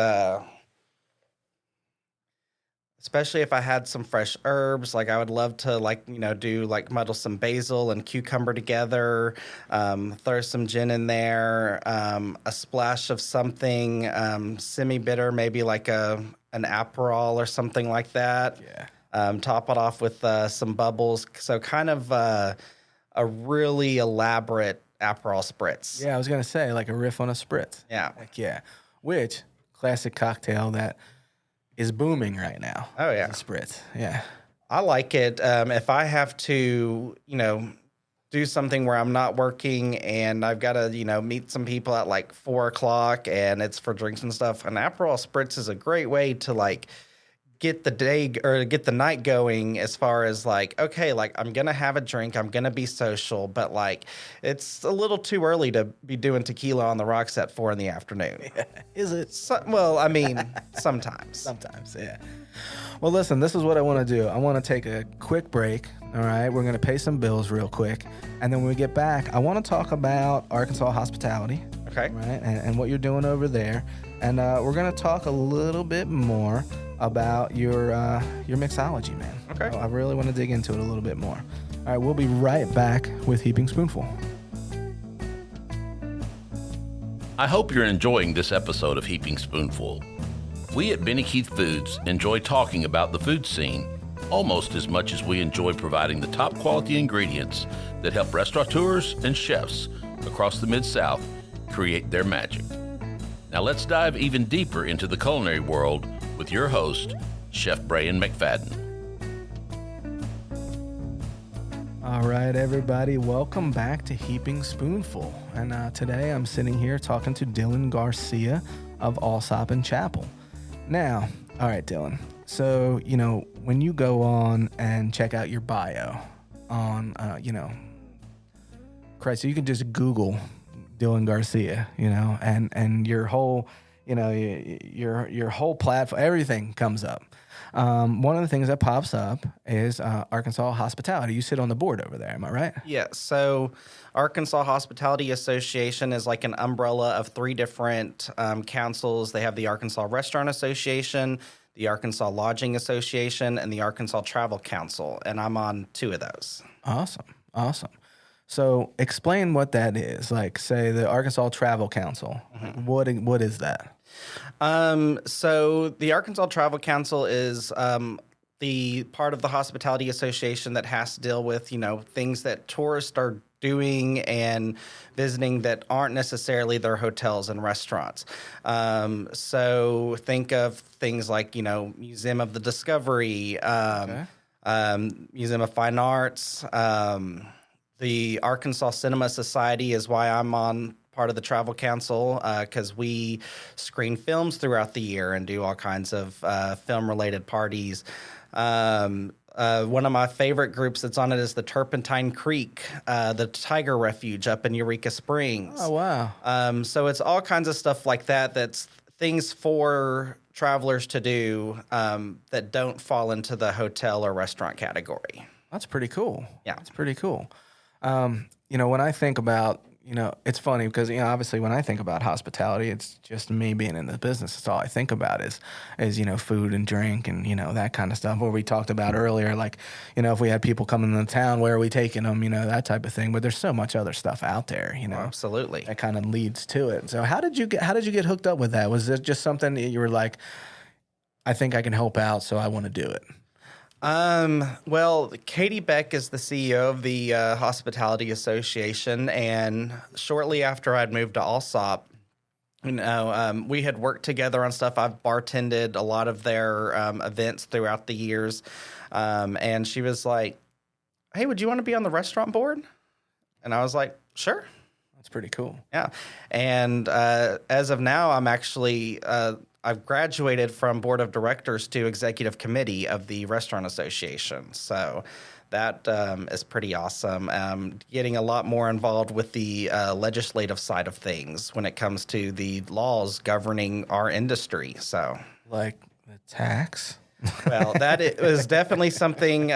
[SPEAKER 3] especially if I had some fresh herbs. Like I would love to do muddle some basil and cucumber together, throw some gin in there, a splash of something semi-bitter, maybe like an Aperol or something like that.
[SPEAKER 2] Yeah.
[SPEAKER 3] Top it off with some bubbles. So kind of a really elaborate Aperol spritz.
[SPEAKER 2] Yeah, I was gonna say like a riff on a spritz.
[SPEAKER 3] Yeah.
[SPEAKER 2] Like, yeah. Which classic cocktail that is booming right now.
[SPEAKER 3] Oh, yeah.
[SPEAKER 2] Is a spritz. Yeah.
[SPEAKER 3] I like it. If I have to, do something where I'm not working and I've got to, meet some people at like 4:00 and it's for drinks and stuff, an Aperol spritz is a great way to like get the day or get the night going as far as like, okay, like I'm going to have a drink, I'm going to be social, but like it's a little too early to be doing tequila on the rocks at 4 PM.
[SPEAKER 2] Is it?
[SPEAKER 3] Well, I mean, sometimes.
[SPEAKER 2] Sometimes, yeah. Well, listen, this is what I want to do. I want to take a quick break. All right. We're going to pay some bills real quick. And then when we get back, I want to talk about Arkansas hospitality.
[SPEAKER 3] Okay.
[SPEAKER 2] Right. And what you're doing over there. And we're going to talk a little bit more about your mixology, man.
[SPEAKER 3] Okay.
[SPEAKER 2] I really want to dig into it a little bit more. All right. We'll be right back with Heaping Spoonful.
[SPEAKER 1] I hope you're enjoying this episode of Heaping Spoonful. We at Benny Keith Foods enjoy talking about the food scene almost as much as we enjoy providing the top quality ingredients that help restaurateurs and chefs across the Mid-South create their magic. Now let's dive even deeper into the culinary world with your host, Chef Brian McFadden.
[SPEAKER 2] All right, everybody, welcome back to Heaping Spoonful. And today I'm sitting here talking to Dillon Garcia of Allsopp and Chapple. Now, all right, Dillon. So, when you go on and check out your bio on, Christ, so you can just Google Dillon Garcia, and your whole, your whole platform, everything comes up. One of the things that pops up is Arkansas Hospitality. You sit on the board over there, am I right?
[SPEAKER 3] Yeah, so Arkansas Hospitality Association is like an umbrella of 3 different councils. They have the Arkansas Restaurant Association, the Arkansas Lodging Association, and the Arkansas Travel Council, and I'm on 2 of those.
[SPEAKER 2] Awesome. So explain what that is. Like, say, the Arkansas Travel Council. Mm-hmm. What is that?
[SPEAKER 3] So the Arkansas Travel Council is the part of the Hospitality Association that has to deal with, things that tourists are doing and visiting that aren't necessarily their hotels and restaurants. So think of things like, Museum of the Discovery, Museum of Fine Arts, the Arkansas Cinema Society is why I'm on part of the Travel Council, because we screen films throughout the year and do all kinds of film-related parties. One of my favorite groups that's on it is the Turpentine Creek, the Tiger Refuge up in Eureka Springs.
[SPEAKER 2] Oh, wow.
[SPEAKER 3] So it's all kinds of stuff like that that's things for travelers to do that don't fall into the hotel or restaurant category.
[SPEAKER 2] That's pretty cool.
[SPEAKER 3] Yeah.
[SPEAKER 2] That's pretty cool. When I think about, it's funny because, obviously when I think about hospitality, it's just me being in the business. That's all I think about is food and drink and, that kind of stuff. What we talked about earlier, like, if we had people coming into town, where are we taking them, that type of thing. But there's so much other stuff out there,
[SPEAKER 3] Absolutely.
[SPEAKER 2] that kind of leads to it. So how did you get hooked up with that? Was it just something that you were like, I think I can help out, so I want to do it?
[SPEAKER 3] Well, Katie Beck is the CEO of the Hospitality Association, and shortly after I'd moved to Allsopp, we had worked together on stuff. I've bartended a lot of their events throughout the years, and she was like, "Hey, would you want to be on the restaurant board?" And I was like, "Sure."
[SPEAKER 2] That's pretty cool.
[SPEAKER 3] Yeah, and as of now, I'm actually I've graduated from board of directors to executive committee of the Restaurant Association. So that is pretty awesome. Getting a lot more involved with the legislative side of things when it comes to the laws governing our industry. So,
[SPEAKER 2] like the tax?
[SPEAKER 3] Well, it was definitely something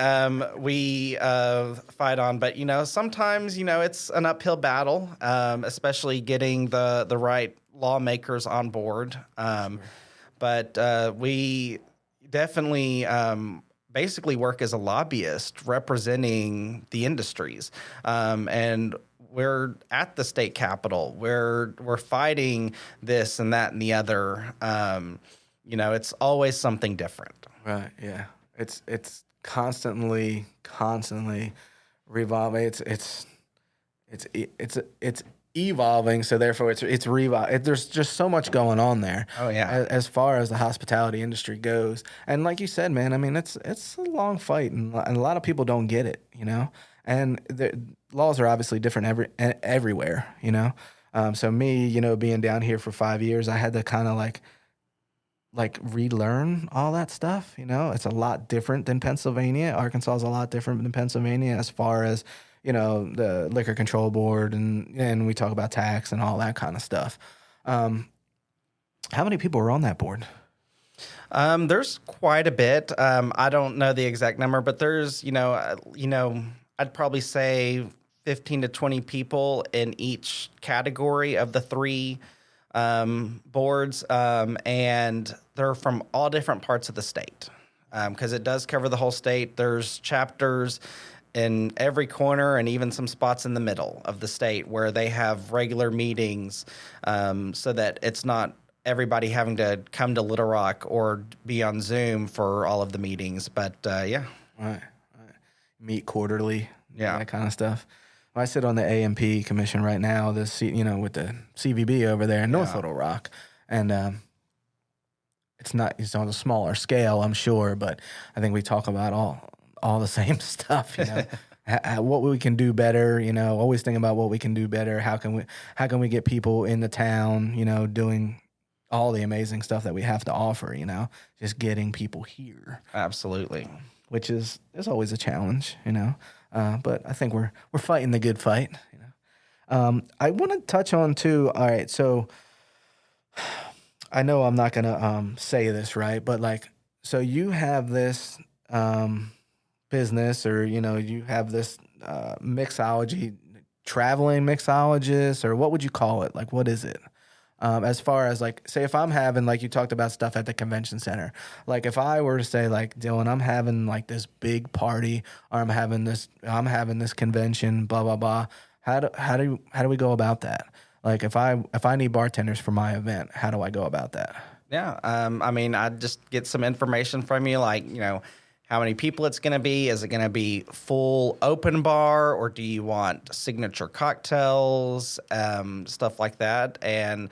[SPEAKER 3] we fight on. But, sometimes, it's an uphill battle, especially getting the right lawmakers on board. But we definitely basically work as a lobbyist representing the industries. And we're at the state capitol. We're fighting this and that and the other. It's always something different.
[SPEAKER 2] Right. Yeah. It's constantly revolving. It's evolving. So therefore, it's revolving. There's just so much going on there.
[SPEAKER 3] Oh yeah.
[SPEAKER 2] As far as the hospitality industry goes, and like you said, man, I mean, it's a long fight, and a lot of people don't get it, And the laws are obviously different everywhere, So me, being down here for 5 years, I had to kind of like relearn all that stuff. It's a lot different than Pennsylvania. Arkansas is a lot different than Pennsylvania as far as the Liquor Control Board and we talk about tax and all that kind of stuff. How many people were on that board?
[SPEAKER 3] There's quite a bit. I don't know the exact number, but there's I'd probably say 15 to 20 people in each category of the three boards, and they're from all different parts of the state because it does cover the whole state. There's chapters in every corner and even some spots in the middle of the state where they have regular meetings so that it's not everybody having to come to Little Rock or be on Zoom for all of the meetings. But yeah.
[SPEAKER 2] Right. Meet quarterly.
[SPEAKER 3] Yeah.
[SPEAKER 2] That kind of stuff. I sit on the AMP commission right now, with the CVB over there in North Little Rock. And it's on a smaller scale, I'm sure, but I think we talk about all the same stuff, what we can do better, always thinking about what we can do better. How can we get people in the town, doing all the amazing stuff that we have to offer, just getting people here.
[SPEAKER 3] Absolutely.
[SPEAKER 2] Which is always a challenge, but I think we're fighting the good fight. I want to touch on too. All right, so I know I'm not gonna say this right, but so you have this business, or you have this mixology, traveling mixologist, or what would you call it? What is it? As far as say if I'm having, you talked about stuff at the convention center, if I were to say Dillon, I'm having this big party, or I'm having this convention, blah blah blah. How do we go about that? If I need bartenders for my event, how do I go about that?
[SPEAKER 3] Yeah, I'd just get some information from you, how many people it's going to be. Is it going to be full open bar, or do you want signature cocktails, stuff like that? And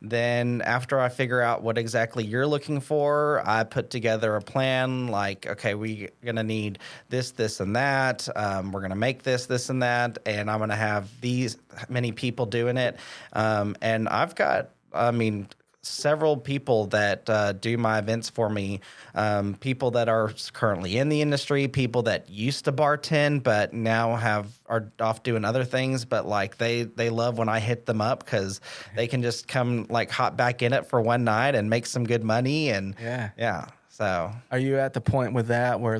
[SPEAKER 3] then after I figure out what exactly you're looking for, I put together a plan okay, we're going to need this, this, and that. We're going to make this, and that. And I'm going to have these many people doing it. And I've got, several people that do my events for me, people that are currently in the industry, people that used to bartend but now are off doing other things, but they love when I hit them up because they can just come hop back in it for one night and make some good money. And yeah. So
[SPEAKER 2] are you at the point with that where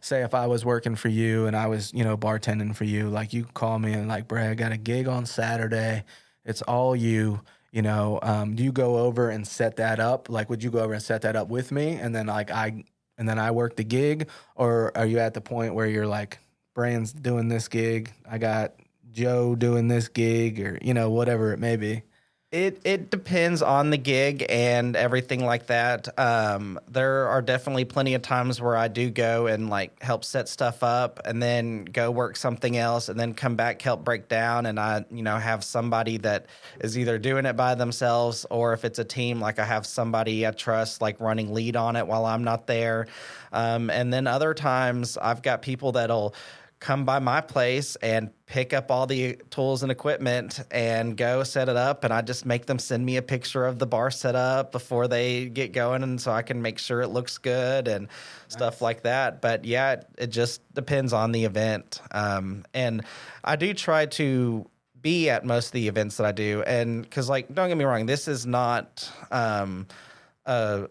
[SPEAKER 2] say if I was working for you and I was bartending for you, you call me and Brad, I got a gig on Saturday, it's all you. Do you go over and set that up? Would you go over and set that up with me, and then I work the gig, or are you at the point where you're Brand's doing this gig, I got Joe doing this gig, or whatever it may be?
[SPEAKER 3] It depends on the gig and everything like that. There are definitely plenty of times where I do go and help set stuff up and then go work something else and then come back, help break down. And I, have somebody that is either doing it by themselves, or if it's a team, I have somebody I trust, running lead on it while I'm not there. And then other times I've got people that'll come by my place and pick up all the tools and equipment and go set it up. And I just make them send me a picture of the bar set up before they get going. And so I can make sure it looks good and stuff like that. But yeah, it just depends on the event. And I do try to be at most of the events that I do. And cause don't get me wrong, this is not, a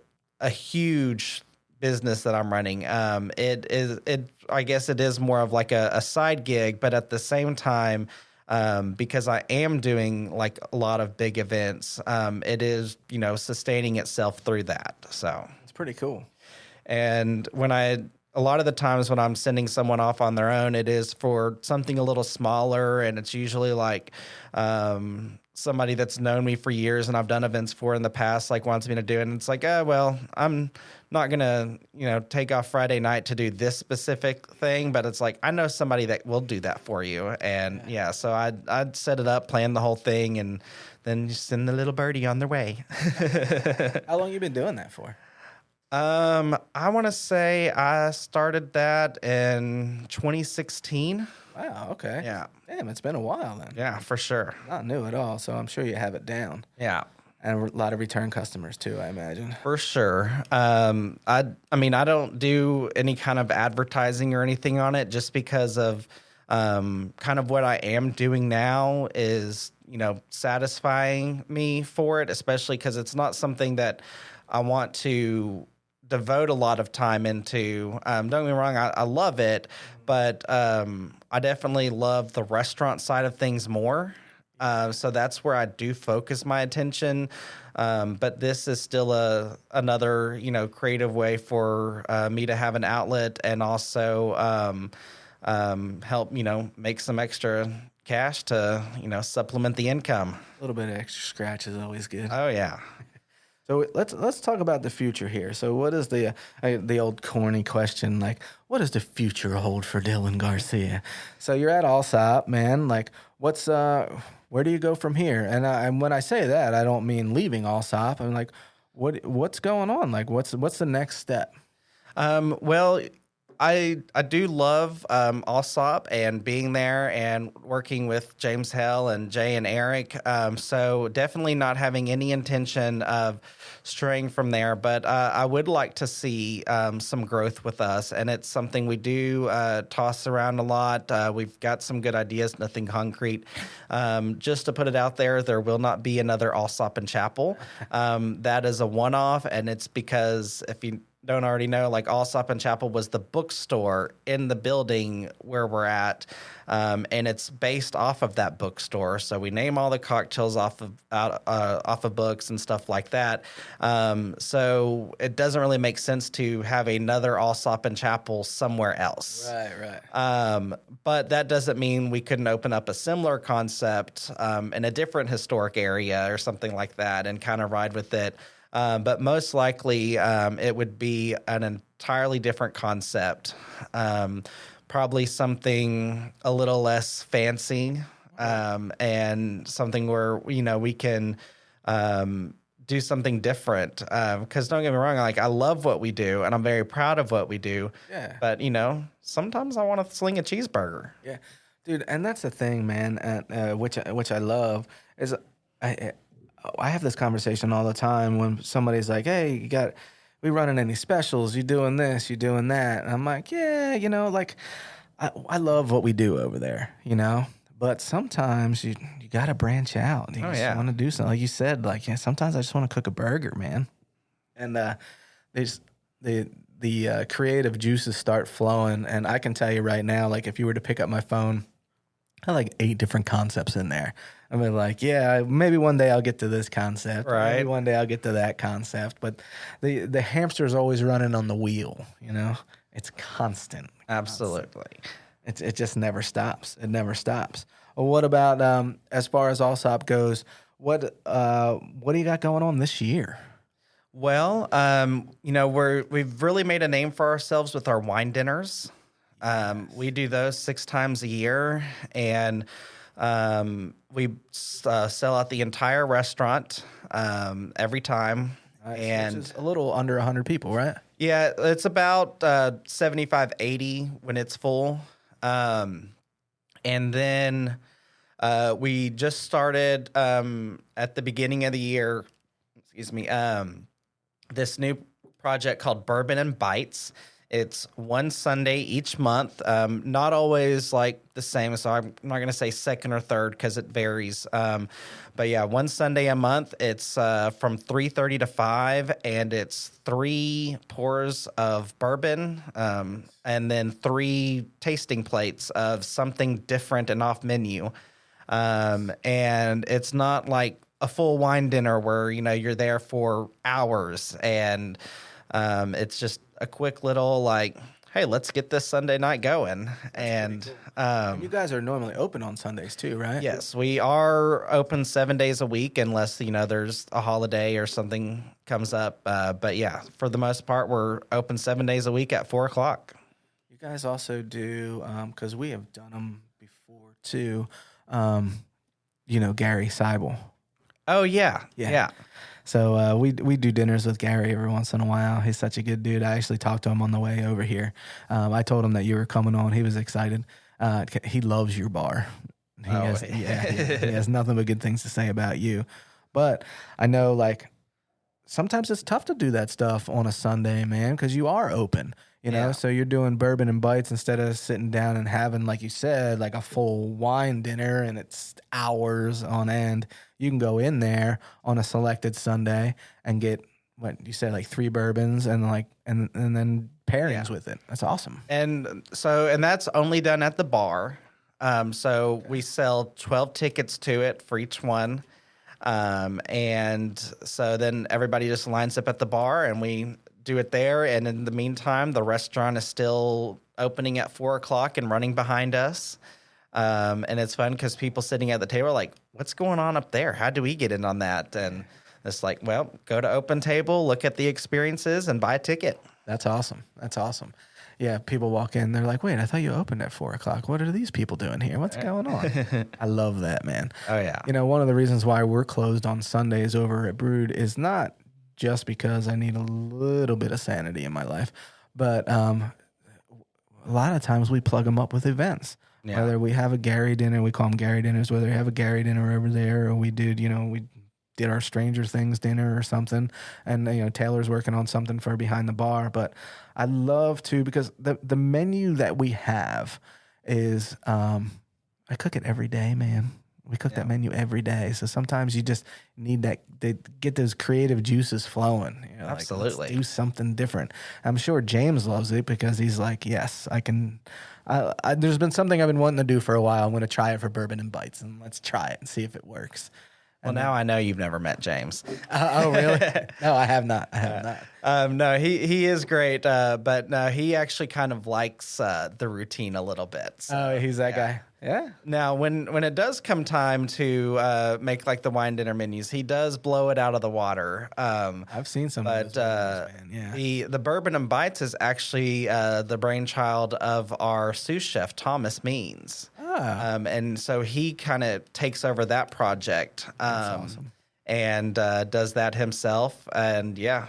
[SPEAKER 3] huge business that I'm running. I guess it is more of a side gig, but at the same time, because I am doing a lot of big events, it is, sustaining itself through that. So
[SPEAKER 2] It's pretty cool.
[SPEAKER 3] And a lot of the times when I'm sending someone off on their own, it is for something a little smaller, and it's usually like somebody that's known me for years and I've done events for in the past, like wants me to do it. And it's like, well, I'm not going to, take off Friday night to do this specific thing, but it's like, I know somebody that will do that for you. And so I'd set it up, plan the whole thing, and then just send the little birdie on their way.
[SPEAKER 2] How long you been doing that for?
[SPEAKER 3] I want to say I started that in 2016.
[SPEAKER 2] Wow, okay.
[SPEAKER 3] Yeah.
[SPEAKER 2] Damn, it's been a while then.
[SPEAKER 3] Yeah, for sure.
[SPEAKER 2] Not new at all, so I'm sure you have it down.
[SPEAKER 3] Yeah.
[SPEAKER 2] And a lot of return customers too, I imagine.
[SPEAKER 3] For sure. I mean, I don't do any kind of advertising or anything on it just because of kind of what I am doing now is, satisfying me for it, especially because it's not something that I want to devote a lot of time into. Don't get me wrong, I love it, but I definitely love the restaurant side of things more. So that's where I do focus my attention. But this is still another, creative way for me to have an outlet and also help, make some extra cash to, supplement the income.
[SPEAKER 2] A little bit of extra scratch is always good.
[SPEAKER 3] Oh, yeah.
[SPEAKER 2] So let's talk about the future here. So what is the old corny question, like, what does the future hold for Dillon Garcia? So you're at Allsopp, man. Like, where do you go from here? And when I say that, I don't mean leaving Allsopp. I'm like, what's going on? Like, what's the next step?
[SPEAKER 3] Well, I do love Allsopp and being there and working with James Hell and Jay and Eric. So definitely not having any intention of straying from there. But I would like to see some growth with us. And it's something we do toss around a lot. We've got some good ideas, nothing concrete. Just to put it out there will not be another Allsopp and Chapple. That is a one-off. And it's because if you don't already know, like Allsopp and Chapple was the bookstore in the building where we're at, and it's based off of that bookstore. So we name all the cocktails off of books and stuff like that. So it doesn't really make sense to have another Allsopp and Chapple somewhere else.
[SPEAKER 2] Right.
[SPEAKER 3] But that doesn't mean we couldn't open up a similar concept in a different historic area or something like that and kind of ride with it. But most likely, it would be an entirely different concept. Probably something a little less fancy, and something where, we can do something different. Because don't get me wrong, like, I love what we do, and I'm very proud of what we do.
[SPEAKER 2] Yeah.
[SPEAKER 3] But, sometimes I want to sling a cheeseburger.
[SPEAKER 2] Yeah. Dude, and that's the thing, man, which I love, is I have this conversation all the time when somebody's like, hey, we running any specials? You doing this? You doing that? And I'm like, yeah, like, I love what we do over there, but sometimes you got to branch out. You just want to do something. Like you said, like, sometimes I just want to cook a burger, man. And the creative juices start flowing. And I can tell you right now, like, if you were to pick up my phone, I have like 8 different concepts in there. I mean, like, maybe one day I'll get to this concept.
[SPEAKER 3] Right.
[SPEAKER 2] Maybe one day I'll get to that concept. But the hamster's always running on the wheel, It's constant.
[SPEAKER 3] Absolutely.
[SPEAKER 2] It just never stops. It never stops. Well, what about as far as Allsopp goes, what do you got going on this year?
[SPEAKER 3] Well, we've really made a name for ourselves with our wine dinners. We do those 6 times a year, and we sell out the entire restaurant every time.
[SPEAKER 2] Nice.
[SPEAKER 3] And
[SPEAKER 2] which is a little under 100 people, right?
[SPEAKER 3] Yeah, it's about 75, 80 when it's full. And then we just started at the beginning of the year, this new project called Bourbon and Bites. It's one Sunday each month, not always like the same. So I'm not going to say second or third because it varies. But yeah, one Sunday a month. It's from 3:30 to 5, and it's 3 pours of bourbon, and then 3 tasting plates of something different and off menu. And it's not like a full wine dinner where you're there for hours, and it's just a quick little like, hey, let's get this Sunday night going. And
[SPEAKER 2] you guys are normally open on Sundays too, right?
[SPEAKER 3] yes, we are open 7 days a week unless, there's a holiday or something comes up. But yeah, for the most part, we're open 7 days a week at 4:00.
[SPEAKER 2] You guys also do, because we have done them before too, Gary Seibel.
[SPEAKER 3] Oh, yeah.
[SPEAKER 2] So we do dinners with Gary every once in a while. He's such a good dude. I actually talked to him on the way over here. I told him that you were coming on. He was excited. He loves your bar. He has nothing but good things to say about you. But I know, like, sometimes it's tough to do that stuff on a Sunday, man, because you are open. So you're doing bourbon and bites instead of sitting down and having, like you said, like a full wine dinner and it's hours on end. You can go in there on a selected Sunday and get what you said, like 3 bourbons and and then pairings with it. That's awesome.
[SPEAKER 3] And that's only done at the bar. So we sell 12 tickets to it for each one. And so then everybody just lines up at the bar and we do it there. And in the meantime, the restaurant is still opening at 4:00 and running behind us. And it's fun because people sitting at the table are like, what's going on up there? How do we get in on that? And it's like, well, go to Open Table, look at the experiences and buy a ticket.
[SPEAKER 2] That's awesome. Yeah, people walk in, they're like, wait, I thought you opened at 4:00. What are these people doing here? What's going on? I love that, man.
[SPEAKER 3] Oh, yeah.
[SPEAKER 2] One of the reasons why we're closed on Sundays over at Brood is not just because I need a little bit of sanity in my life, but a lot of times we plug them up with events. Yeah. Whether we have a Gary dinner, we call them Gary dinners, whether we have a Gary dinner over there or we did our Stranger Things dinner or something. And, Taylor's working on something for Behind the Bar. But I love to, because the menu that we have is, I cook it every day, man. We cook that menu every day. So sometimes you just need to get those creative juices flowing.
[SPEAKER 3] Absolutely.
[SPEAKER 2] Like, let's do something different. I'm sure James loves it because he's like, yes, I can. There's been something I've been wanting to do for a while. I'm going to try it for Bourbon and Bites, and let's try it and see if it works.
[SPEAKER 3] Well, now I know you've never met James.
[SPEAKER 2] Oh, really? No, I have not.
[SPEAKER 3] No, he is great, but no, he actually kind of likes the routine a little bit. So,
[SPEAKER 2] oh, he's that guy. Yeah.
[SPEAKER 3] Now, when it does come time to make like the wine dinner menus, he does blow it out of the water.
[SPEAKER 2] I've seen some of those menus, man. Yeah.
[SPEAKER 3] The Bourbon and Bites is actually the brainchild of our sous chef, Thomas Means. And so he kind of takes over that project.
[SPEAKER 2] That's awesome.
[SPEAKER 3] And does that himself. And yeah,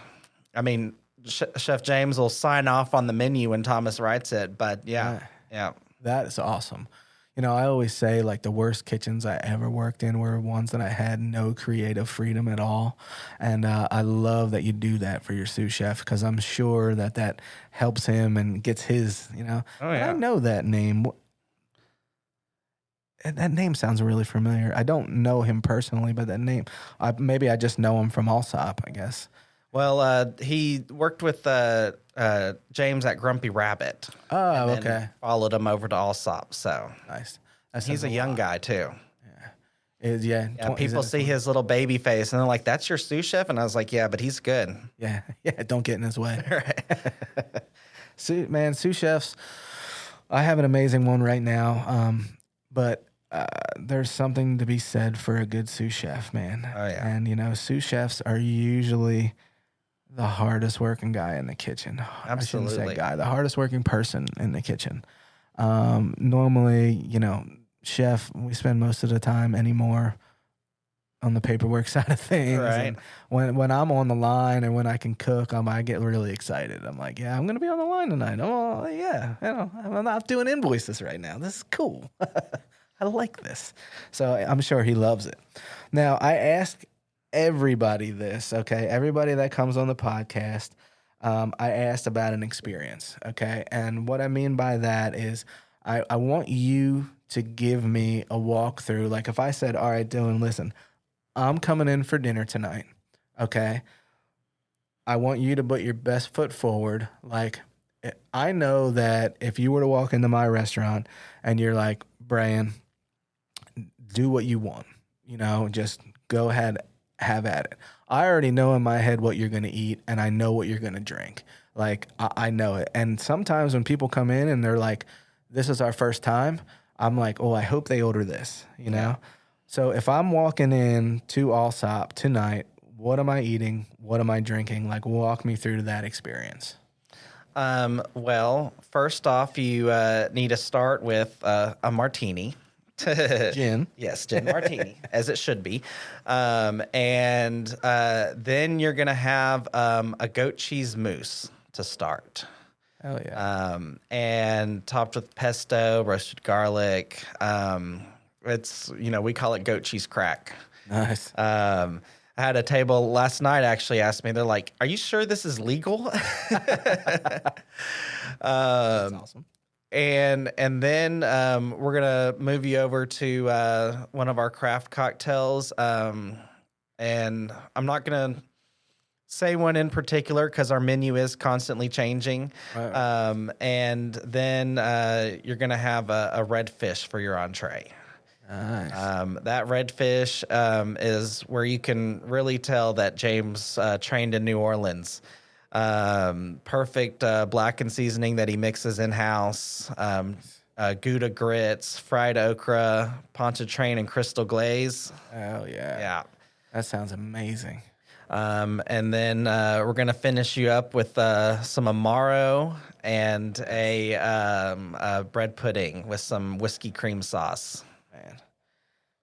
[SPEAKER 3] I mean, Chef James will sign off on the menu when Thomas writes it. But yeah.
[SPEAKER 2] That is awesome. I always say, like, the worst kitchens I ever worked in were ones that I had no creative freedom at all. And I love that you do that for your sous chef because I'm sure that helps him and gets his, Oh, yeah. I know that name. That name sounds really familiar. I don't know him personally, but that name, maybe I just know him from Allsopp, I guess.
[SPEAKER 3] Well, he worked with James at Grumpy Rabbit.
[SPEAKER 2] Oh, okay.
[SPEAKER 3] Followed him over to Allsopp. So
[SPEAKER 2] nice.
[SPEAKER 3] He's a young guy too.
[SPEAKER 2] Yeah.
[SPEAKER 3] People see his little baby face and they're like, "That's your sous chef," and I was like, "Yeah, but he's good."
[SPEAKER 2] Yeah. Don't get in his way.
[SPEAKER 3] Right.
[SPEAKER 2] Sous chefs. I have an amazing one right now. But there's something to be said for a good sous chef, man.
[SPEAKER 3] Oh yeah.
[SPEAKER 2] And sous chefs are usually the hardest working guy in the kitchen.
[SPEAKER 3] Absolutely.
[SPEAKER 2] I shouldn't say guy, the hardest working person in the kitchen. Normally, chef, we spend most of the time anymore on the paperwork side of things.
[SPEAKER 3] Right.
[SPEAKER 2] And when I'm on the line and when I can cook, I get really excited. I'm like, yeah, I'm going to be on the line tonight. Oh, yeah. I'm not doing invoices right now. This is cool. I like this. So I'm sure he loves it. Now, I ask everybody this, okay? Everybody that comes on the podcast, I asked about an experience, okay? And what I mean by that is I want you to give me a walkthrough. Like if I said, all right, Dillon, listen, I'm coming in for dinner tonight, okay? I want you to put your best foot forward. Like, I know that if you were to walk into my restaurant and you're like, Brian, do what you want, just go ahead, have at it. I already know in my head what you're going to eat, and I know what you're going to drink. Like, I know it. And sometimes when people come in and they're like, this is our first time, I'm like, oh, I hope they order this, you know? So if I'm walking in to Allsopp tonight, what am I eating? What am I drinking? Like, walk me through that experience.
[SPEAKER 3] Well, first off, you need to start with a martini.
[SPEAKER 2] Gin.
[SPEAKER 3] Yes, gin martini, as it should be. And then you're going to have a goat cheese mousse to start.
[SPEAKER 2] Hell yeah.
[SPEAKER 3] And topped with pesto, roasted garlic. It's, we call it goat cheese crack.
[SPEAKER 2] Nice.
[SPEAKER 3] I had a table last night actually asked me, they're like, are you sure this is legal?
[SPEAKER 2] That's awesome.
[SPEAKER 3] And then we're gonna move you over to one of our craft cocktails, and I'm not gonna say one in particular because our menu is constantly changing.
[SPEAKER 2] Right.
[SPEAKER 3] And then you're gonna have a red fish for your entree.
[SPEAKER 2] Nice.
[SPEAKER 3] That redfish is where you can really tell that James trained in New Orleans. Perfect blackened seasoning that he mixes in-house. Gouda grits, fried okra, pontchartrain, and crystal glaze.
[SPEAKER 2] Hell yeah.
[SPEAKER 3] Yeah.
[SPEAKER 2] That sounds amazing.
[SPEAKER 3] And then we're going to finish you up with some Amaro and a bread pudding with some whiskey cream sauce.
[SPEAKER 2] Man,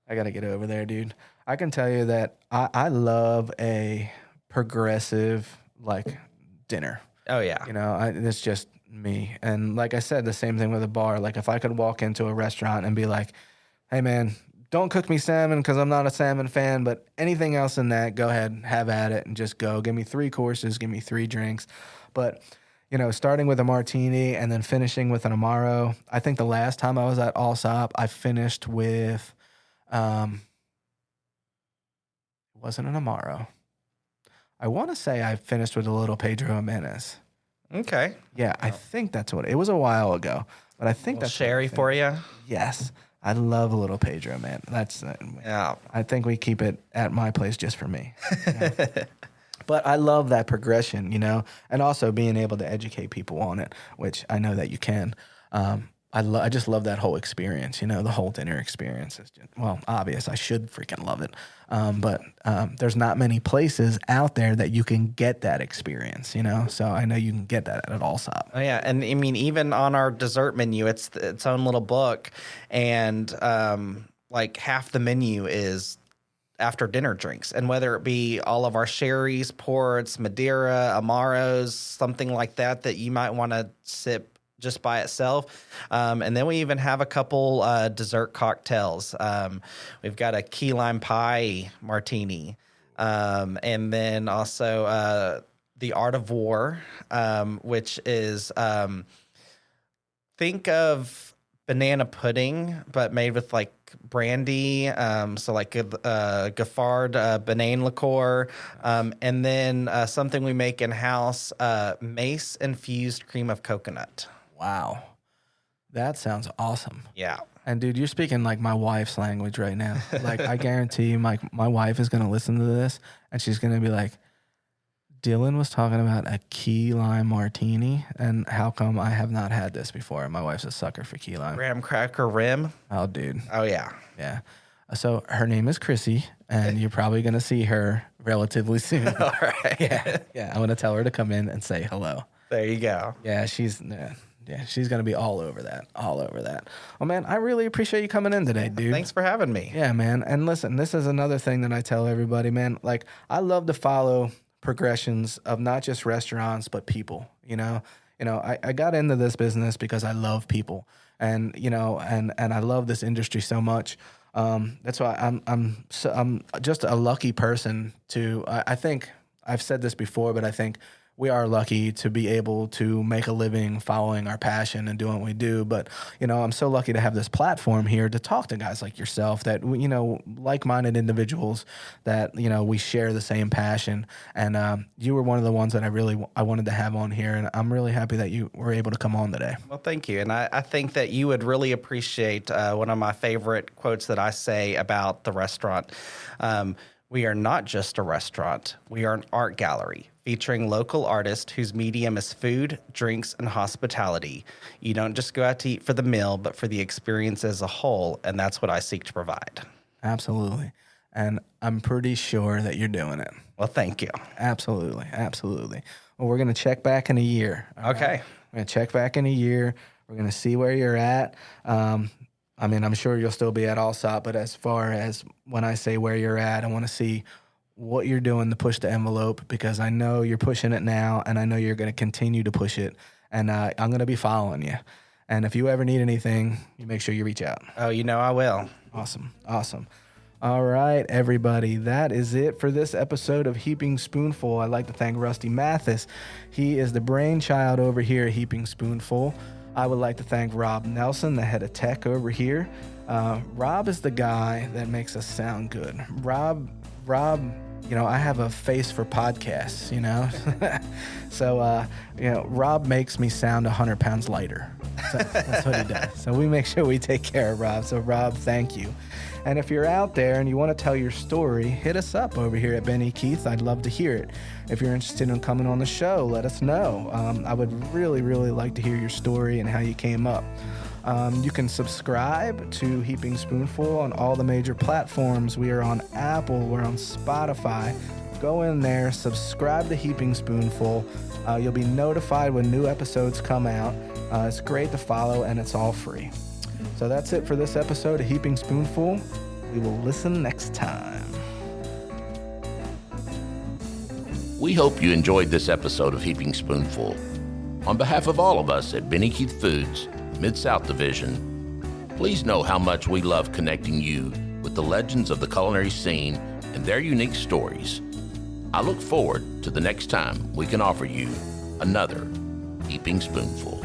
[SPEAKER 2] I got to get over there, dude. I can tell you that I love a progressive, like, dinner.
[SPEAKER 3] Oh, yeah.
[SPEAKER 2] It's just me. And like I said, the same thing with a bar. Like, if I could walk into a restaurant and be like, hey, man, don't cook me salmon because I'm not a salmon fan, but anything else in that, go ahead, have at it, and just go. Give me 3 courses, give me 3 drinks. But, starting with a martini and then finishing with an Amaro. I think the last time I was at Allsopp, I finished with, it wasn't an Amaro. I want to say I finished with a little Pedro Jimenez.
[SPEAKER 3] Okay.
[SPEAKER 2] Yeah, I think that's what it was a while ago, but I think that's
[SPEAKER 3] sherry for you.
[SPEAKER 2] Yes, I love a little Pedro, man. That's
[SPEAKER 3] Yeah.
[SPEAKER 2] I think we keep it at my place just for me. But I love that progression, and also being able to educate people on it, which I know that you can. I just love that whole experience, the whole dinner experience. Is just, well, obvious. I should freaking love it. But there's not many places out there that you can get that experience, So I know you can get that at Allsopp.
[SPEAKER 3] Oh, yeah. And I mean, even on our dessert menu, it's its own little book. And like half the menu is after dinner drinks. And whether it be all of our sherries, ports, Madeira, Amaros, something like that you might want to sip just by itself. And then we even have a couple dessert cocktails. We've got a key lime pie martini. And then also the Art of War, which is think of banana pudding, but made with like brandy. So like a Gaffard banane liqueur. And then something we make in-house, mace infused cream of coconut.
[SPEAKER 2] Wow. That sounds awesome.
[SPEAKER 3] Yeah.
[SPEAKER 2] And dude, you're speaking like my wife's language right now. Like, I guarantee you, my wife is going to listen to this and she's going to be like, Dillon was talking about a key lime martini, and how come I have not had this before? And my wife's a sucker for key lime.
[SPEAKER 3] Graham cracker rim.
[SPEAKER 2] Oh, dude.
[SPEAKER 3] Oh, yeah.
[SPEAKER 2] Yeah. So her name is Chrissy, and you're probably going to see her relatively soon.
[SPEAKER 3] All right.
[SPEAKER 2] Yeah. I'm going to tell her to come in and say hello.
[SPEAKER 3] There you go.
[SPEAKER 2] Yeah, she's going to be all over that. Well, man, I really appreciate you coming in today, dude.
[SPEAKER 3] Thanks for having me.
[SPEAKER 2] Yeah, man. And listen, this is another thing that I tell everybody, man. Like, I love to follow progressions of not just restaurants, but people, I got into this business because I love people, and I love this industry so much. That's why I'm just a lucky person to, I think I've said this before, but I think we are lucky to be able to make a living following our passion and doing what we do. But, I'm so lucky to have this platform here to talk to guys like yourself that, like-minded individuals that, we share the same passion. And you were one of the ones that I wanted to have on here. And I'm really happy that you were able to come on today.
[SPEAKER 3] Well, thank you. And I think that you would really appreciate one of my favorite quotes that I say about the restaurant. We are not just a restaurant. We are an art gallery featuring local artists whose medium is food, drinks, and hospitality. You don't just go out to eat for the meal, but for the experience as a whole, and that's what I seek to provide.
[SPEAKER 2] Absolutely. And I'm pretty sure that you're doing it.
[SPEAKER 3] Well, thank you.
[SPEAKER 2] Absolutely. Absolutely. Well, we're going to check back in a year.
[SPEAKER 3] Okay.
[SPEAKER 2] Right? We're going to check back in a year. We're going to see where you're at. I mean, I'm sure you'll still be at Allsopp, but as far as when I say where you're at, I want to see what you're doing to push the envelope, because I know you're pushing it now, and I know you're going to continue to push it, and I'm going to be following you. And if you ever need anything, you make sure you reach out.
[SPEAKER 3] Oh, you know I will.
[SPEAKER 2] Awesome. All right, everybody. That is it for this episode of Heaping Spoonful. I'd like to thank Rusty Mathis. He is the brainchild over here at Heaping Spoonful. I would like to thank Rob Nelson, the head of tech over here. Rob is the guy that makes us sound good. Rob, I have a face for podcasts, So, Rob makes me sound 100 pounds lighter. So that's what he does. So we make sure we take care of Rob. So Rob, thank you. And if you're out there and you want to tell your story, hit us up over here at Benny Keith. I'd love to hear it. If you're interested in coming on the show, let us know. I would really, really like to hear your story and how you came up. You can subscribe to Heaping Spoonful on all the major platforms. We are on Apple. We're on Spotify. Go in there, subscribe to Heaping Spoonful. You'll be notified when new episodes come out. It's great to follow, and it's all free. So that's it for this episode of Heaping Spoonful. We will listen next time.
[SPEAKER 1] We hope you enjoyed this episode of Heaping Spoonful. On behalf of all of us at Benny Keith Foods, Mid-South Division, please know how much we love connecting you with the legends of the culinary scene and their unique stories. I look forward to the next time we can offer you another Heaping Spoonful.